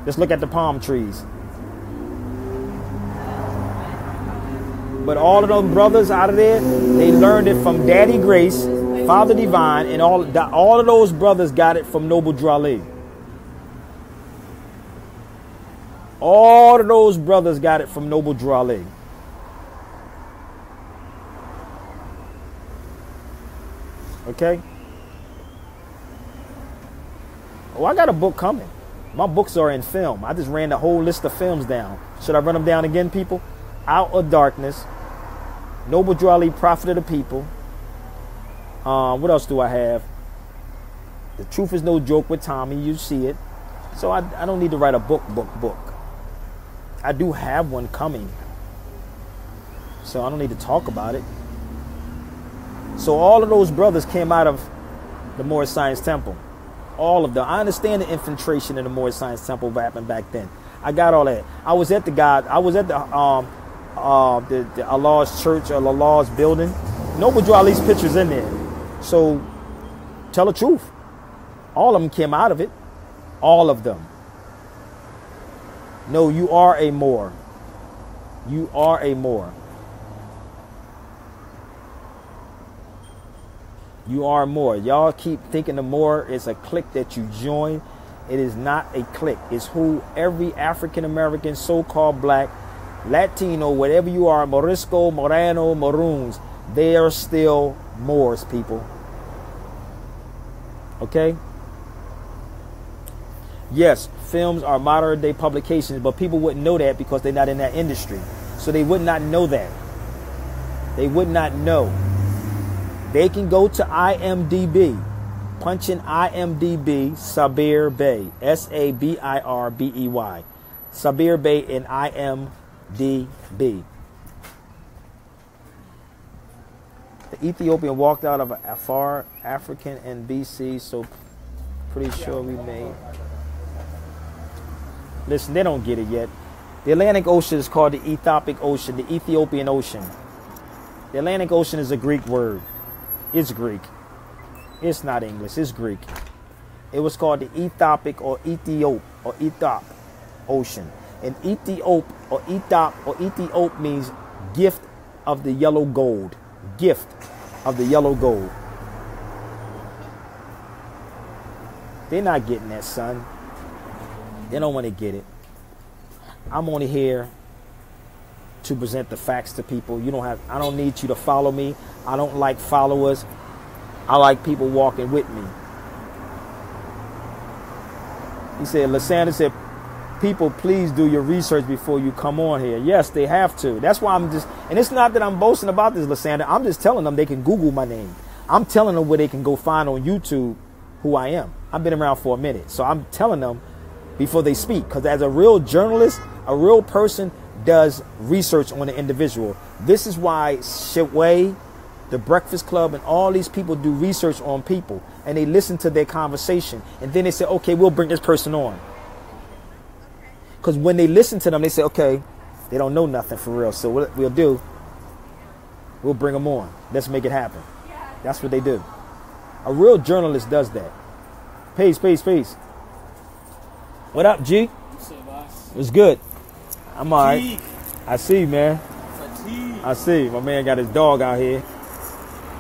Just look at the palm trees. But all of those brothers out of there, they learned it from Daddy Grace, Father Divine, and all of those brothers got it from Noble Drew Ali. All of those brothers got it from Noble Drew Ali. Okay? Oh, I got a book coming. My books are in film. I just ran the whole list of films down. Should I run them down again, people? Out of Darkness, Noble Drew Ali, Prophet of the People. What else do I have? The Truth Is No Joke with Tommy. You see it. So I don't need to write a book. I do have one coming. So I don't need to talk about it. So all of those brothers came out of the Moorish Science Temple. All of them. I understand the infiltration in the Moorish Science Temple happened back then. I got all that. I was at the Allah's church or Allah's building. Noble Drew Ali's pictures in there. So tell the truth. All of them came out of it. All of them. No, you are a Moor. You are a Moor. You are Moor. Y'all keep thinking the Moor is a clique that you join. It is not a clique. It's who every African American, so-called black, Latino, whatever you are, Morisco, Moreno, Maroons, they are still Moors, people. Okay? Yes, films are modern day publications, but people wouldn't know that because they're not in that industry. So they would not know that. They would not know. They can go to IMDb. Punch in IMDb, Sabir Bey. S-A-B-I-R-B-E-Y. Sabir Bey in IMDb. The Ethiopian walked out of a far African and BC, so pretty sure we made. Listen, they don't get it yet. The Atlantic Ocean is called the Ethiopic Ocean, the Ethiopian Ocean. The Atlantic Ocean is a Greek word. It's Greek. It's not English. It's Greek. It was called the Ethiopic or Ethiop or Ethiop Ocean. And Ethiop or Ethiop or Ethiop means gift of the yellow gold. Gift of the yellow gold. They're not getting that, son. They don't want to get it. I'm only here to present the facts to people. I don't need you to follow me. I don't like followers. I like people walking with me. He said, Lysander said, people, please do your research before you come on here. Yes, they have to. That's why and it's not that I'm boasting about this, Lysander. I'm just telling them they can Google my name. I'm telling them where they can go find on YouTube who I am. I've been around for a minute. So I'm telling them before they speak. Because as a real journalist, a real person does research on an individual. This is why Shitway, the Breakfast Club, and all these people do research on people. And they listen to their conversation. And then they say, okay, we'll bring this person on. Because when they listen to them, they say, okay, They don't know nothing for real. So what we'll do, we'll bring them on. Let's make it happen. That's what they do. A real journalist does that. Peace, peace, peace. What up, G? What's up, boss? It's good. I'm all right. I see, man. Fatigue. I see. My man got his dog out here.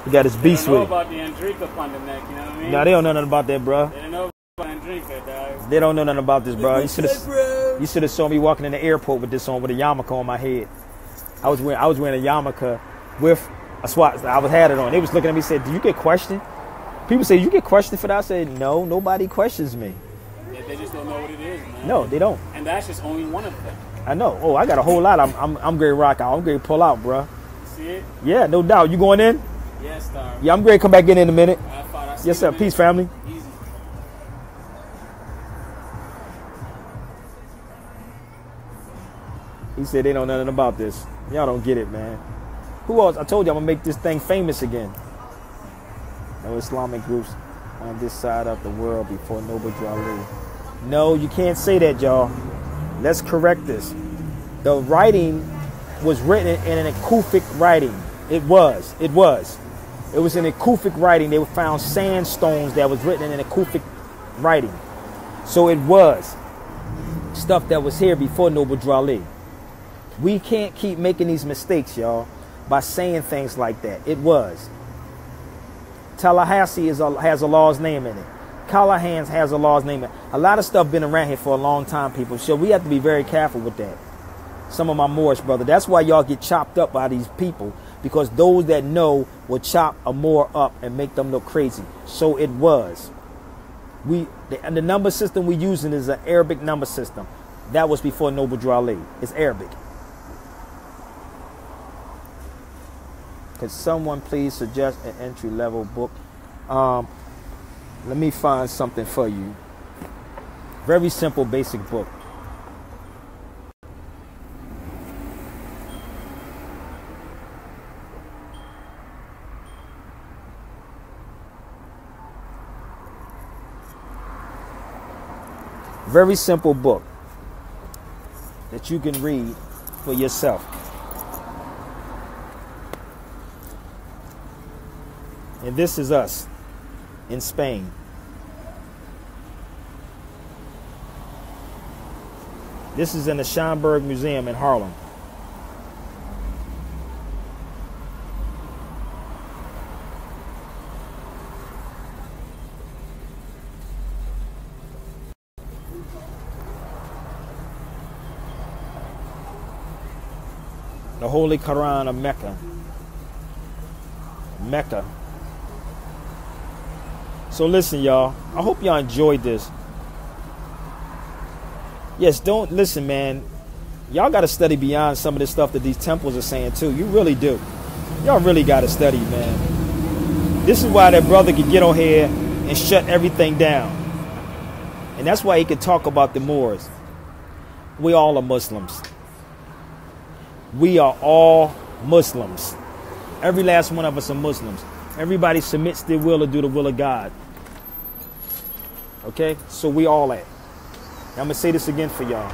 He got his beast with They don't know him. about the Andrika up on the neck, you know what I mean? No, they don't know nothing about that, bro. They don't know about Andrika, dog. They don't know nothing about this, bro. Bro. You should have saw me walking in the airport with this on, with a yarmulke on my head. I was wearing a yarmulke with a SWAT. I had it on. They was looking at me and said, "Do you get questioned?" People say, "You get questioned for that?" I said, "No, nobody questions me." Yeah, they just don't know what it is, man. No, they don't. And that's just only one of them. I know. Oh, I got a whole lot. I'm ready to rock out. I'm ready to pull out, bro. You see it? Yeah, no doubt. You going in? Yes, star. Yeah, I'm ready to come back in a minute. I thought I Yes, sir. Peace, family. Easy. He said they don't know nothing about this. Y'all don't get it, man. Who else? I told you I'm gonna make this thing famous again. No Islamic groups on this side of the world before Noble Drew. No, you can't say that, y'all. Let's correct this. The writing was written in an Kufic writing. It was in a Kufic writing. They found sandstones that was written in a Kufic writing. So it was stuff that was here before Noble Drew. We can't keep making these mistakes, y'all, by saying things like that. It was. Tallahassee has a law's name in it. Callahan's has a law's name in it. A lot of stuff been around here for a long time, people. So we have to be very careful with that. Some of my Moorish brother. That's why y'all get chopped up by these people, because those that know will chop a Moor up and make them look crazy. So it was. And the number system we're using is an Arabic number system. That was before Noble Drew. It's Arabic. Could someone please suggest an entry-level book? Let me find something for you. Very simple, basic book. Very simple book that you can read for yourself. And this is us in Spain. This is in the Schomburg Museum in Harlem. The Holy Quran of Mecca. Mecca. So listen, y'all. I hope y'all enjoyed this. Yes, don't listen, man. Y'all got to study beyond some of the stuff that these temples are saying too. You really do. Y'all really got to study, man. This is why that brother could get on here and shut everything down. And that's why he could talk about the Moors. We all are Muslims. We are all Muslims. Every last one of us are Muslims. Everybody submits their will to do the will of God. Okay? So we all at. I'm going to say this again for y'all.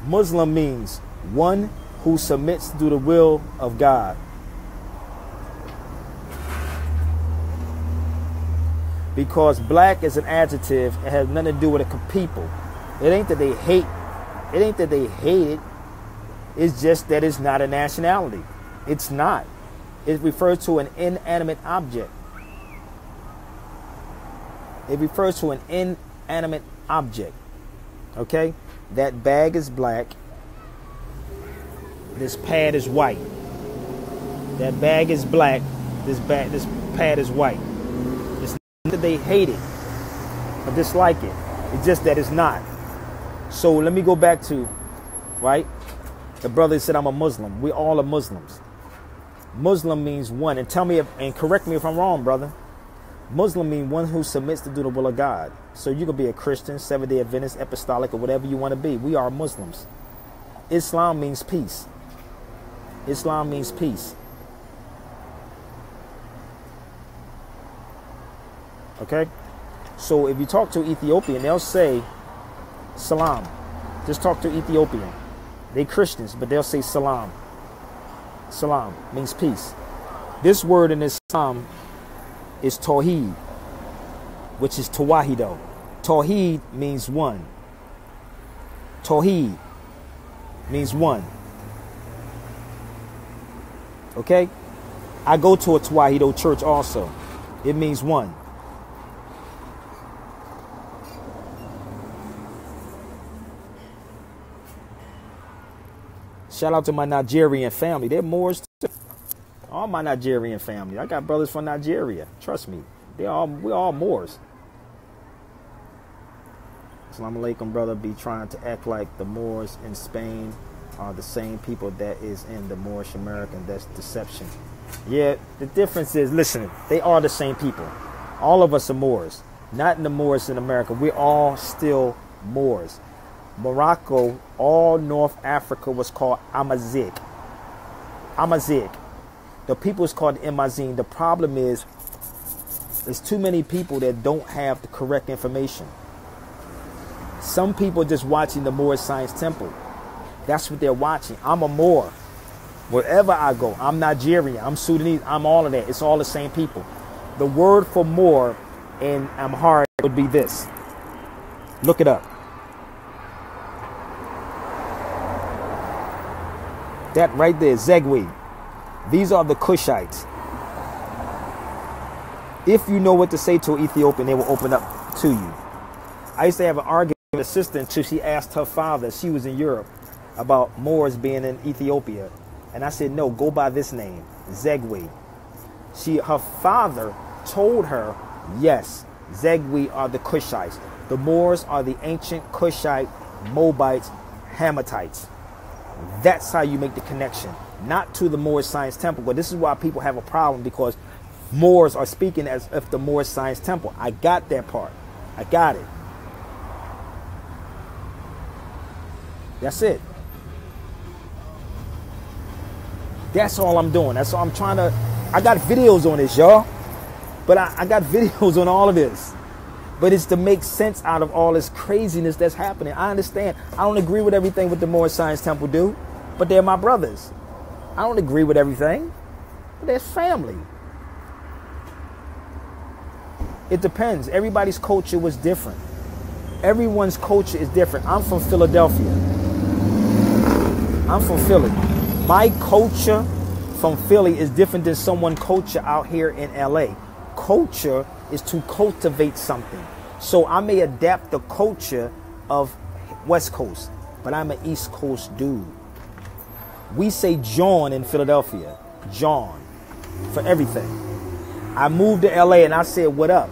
Muslim means one who submits to do the will of God. Because black is an adjective, it has nothing to do with a people. It ain't that they hate. It ain't that they hate it. It's just that it's not a nationality. It's not. It refers to an inanimate object. It refers to an inanimate object. Okay? That bag is black. This pad is white. That bag is black. This pad is white. It's not that they hate it or dislike it. It's just that it's not. So let me go back to, right? The brother said I'm a Muslim. We all are Muslims. Muslim means one. And tell me and correct me if I'm wrong, brother. Muslim means one who submits to do the will of God. So you could be a Christian, Seventh-day Adventist, Apostolic, or whatever you want to be. We are Muslims. Islam means peace. Islam means peace. Okay? So if you talk to Ethiopian, they'll say, Salam. Just talk to Ethiopian. They Christians, but they'll say salam. Salam means peace. This word in Islam is tawheed, which is tawahido. Tawheed means one. Tawheed means one. Okay? I go to a tawahido church also. It means one. Shout out to my Nigerian family. They're Moors too. All my Nigerian family. I got brothers from Nigeria. Trust me. We're all Moors. Assalamu alaikum, brother. Be trying to act like the Moors in Spain are the same people that is in the Moorish American. That's deception. Yeah, the difference is, listen, they are the same people. All of us are Moors. Not in the Moors in America. We're all still Moors. Morocco, all North Africa was called Amazigh. Amazigh. The people is called Imazigh. The problem is, there's too many people that don't have the correct information. Some people are just watching the Moorish Science Temple. That's what they're watching. I'm a Moor. Wherever I go, I'm Nigerian, I'm Sudanese, I'm all of that. It's all the same people. The word for Moor in Amharic would be this. Look it up. That right there, Zegwe. These are the Cushites. If you know what to say to an Ethiopian, they will open up to you. I used to have an argument with a sister until she asked her father, she was in Europe, about Moors being in Ethiopia. And I said, no, go by this name, Zegwe. Her father told her, yes, Zegwe are the Cushites. The Moors are the ancient Cushite, Moabites, Hammatites. That's how you make the connection. Not to the Moorish Science Temple. But this is why people have a problem, because Moors are speaking as if the Moorish Science Temple. I got that part. I got it. That's it. That's all I'm doing. That's all I'm trying to. I got videos on this, y'all. But I got videos on all of this. But it's to make sense out of all this craziness that's happening. I understand. I don't agree with everything what the Moorish Science Temple do, but they're my brothers. I don't agree with everything, but they're family. It depends. Everybody's culture was different. Everyone's culture is different. I'm from Philadelphia. I'm from Philly. My culture from Philly is different than someone's culture out here in LA. Culture is to cultivate something. So I may adapt the culture of West Coast, but I'm an East Coast dude. We say John in Philadelphia. John. For everything. I moved to LA and I said, what up?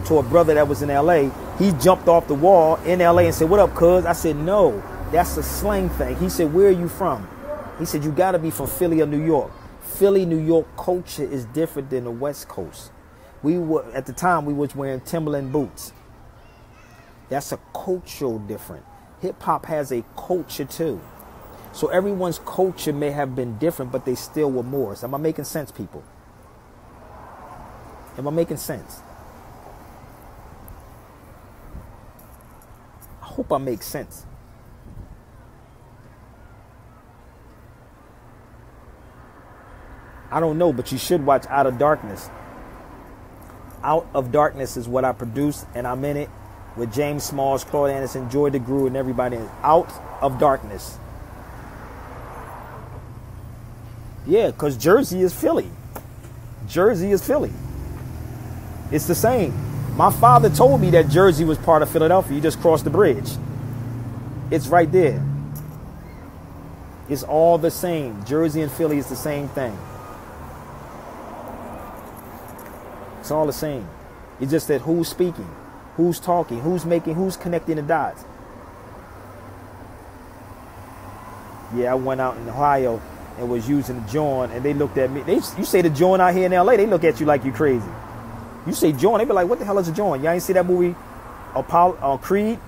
To a brother that was in LA. He jumped off the wall in LA and said, what up, cuz? I said, no, that's a slang thing. He said, where are you from? He said, you got to be from Philly or New York. Philly, New York culture is different than the West Coast. We were, at the time, we was wearing Timberland boots. That's a cultural difference. Hip hop has a culture too. So everyone's culture may have been different, but they still were Moors. Am I making sense, people? Am I making sense? I hope I make sense. I don't know, but you should watch Out of Darkness. Out of Darkness is what I produced, and I'm in it with James Smalls, Claude Anderson, Joy DeGruy, and everybody. Out of Darkness. Yeah, because Jersey is Philly. Jersey is Philly. It's the same. My father told me that Jersey was part of Philadelphia. You just crossed the bridge. It's right there. It's all the same. Jersey and Philly is the same thing. It's all the same. It's just that who's speaking, who's talking, who's connecting the dots. Yeah, I went out in Ohio and was using the joint, and they looked at me. You say the joint out here in LA, they look at you like you crazy. You say joint, they be like, what the hell is a joint? Y'all ain't see that movie, Creed?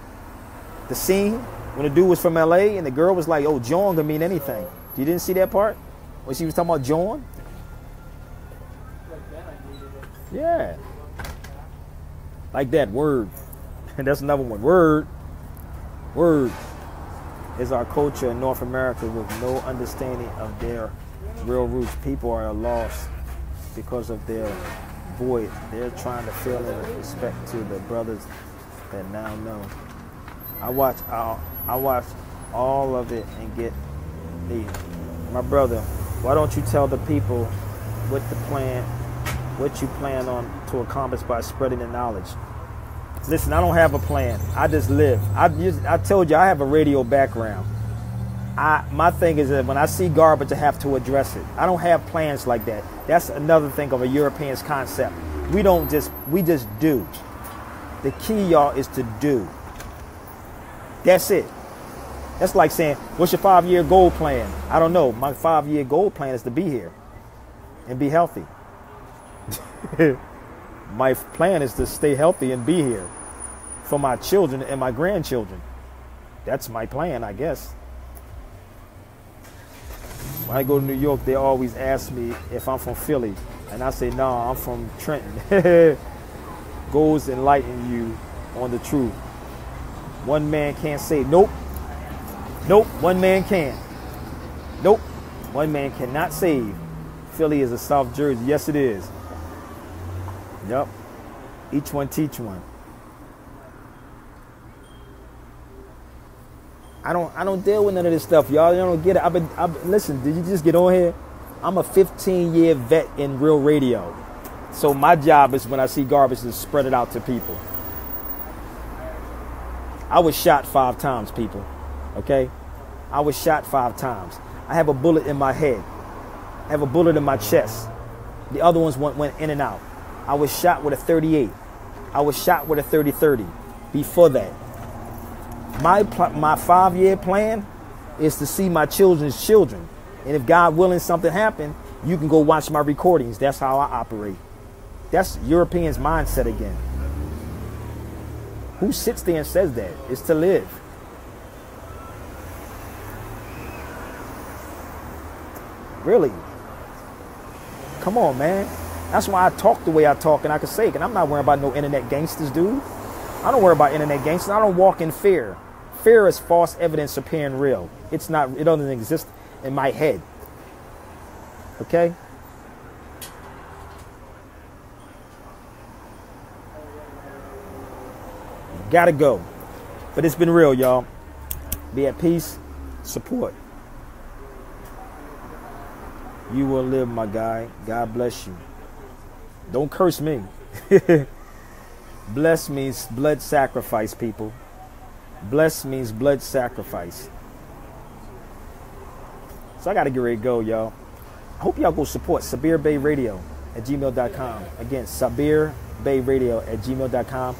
The scene when the dude was from LA and the girl was like, oh, joint can mean anything. You didn't see that part? When she was talking about joint? Yeah. Like that, word. And that's another one. Word. Word. is our culture in North America with no understanding of their real roots. People are lost because of their void. They're trying to fill in with respect to the brothers that now know. I watch all of it and get the, my brother, why don't you tell the people what you plan on to accomplish by spreading the knowledge? Listen, I don't have a plan. I just live. I told you I have a radio background. My thing is that when I see garbage, I have to address it. I don't have plans like that. That's another thing of a European's concept. We just do. The key, y'all, is to do. That's it. That's like saying, what's your 5-year goal plan? I don't know. My 5-year goal plan is to be here and be healthy. My plan is to stay healthy and be here for my children and my grandchildren. That's my plan, I guess. When I go to New York, they always ask me if I'm from Philly. And I say, no, I'm from Trenton. Goes enlighten you on the truth. One man can't say, nope. Nope, one man can't. Nope, one man cannot save. Philly is a South Jersey. Yes, it is. Yep. Each one teach one. I don't deal with none of this stuff, y'all. You don't get it. Listen, did you just get on here? I'm a 15-year vet in real radio. So my job is when I see garbage to spread it out to people. I was shot 5 times, people. Okay? I was shot 5 times. I have a bullet in my head. I have a bullet in my chest. The other ones went in and out. I was shot with a 38. I was shot with a 30-30 before that. My 5-year plan is to see my children's children. And if God willing something happen, you can go watch my recordings. That's how I operate. That's Europeans' mindset again. Who sits there and says that? It's to live. Really? Come on, man. That's why I talk the way I talk, and I can say it. And I'm not worried about no internet gangsters, dude. I don't worry about internet gangsters. I don't walk in fear. Fear is false evidence appearing real. It's not. It doesn't exist in my head. Okay? Gotta go. But it's been real, y'all. Be at peace. Support. You will live, my guy. God bless you. Don't curse me. Bless means blood sacrifice, people. Bless means blood sacrifice. So I got to get ready to go, y'all. I hope y'all go support Sabir Bay Radio at gmail.com. Again, Sabir Bay Radio at gmail.com.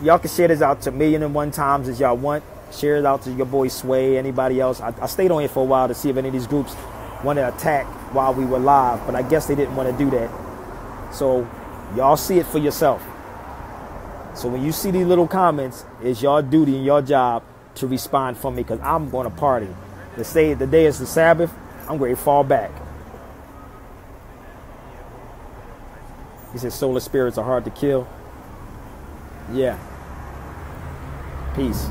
Y'all can share this out to 1,001 times as y'all want. Share it out to your boy Sway, anybody else. I stayed on here for a while to see if any of these groups want to attack while we were live, but I guess they didn't want to do that. So y'all see it for yourself. So when you see these little comments, it's your duty and your job to respond for me, because I'm going to party. They say the day is the Sabbath, I'm going to fall back. He said solar spirits are hard to kill. Yeah. Peace.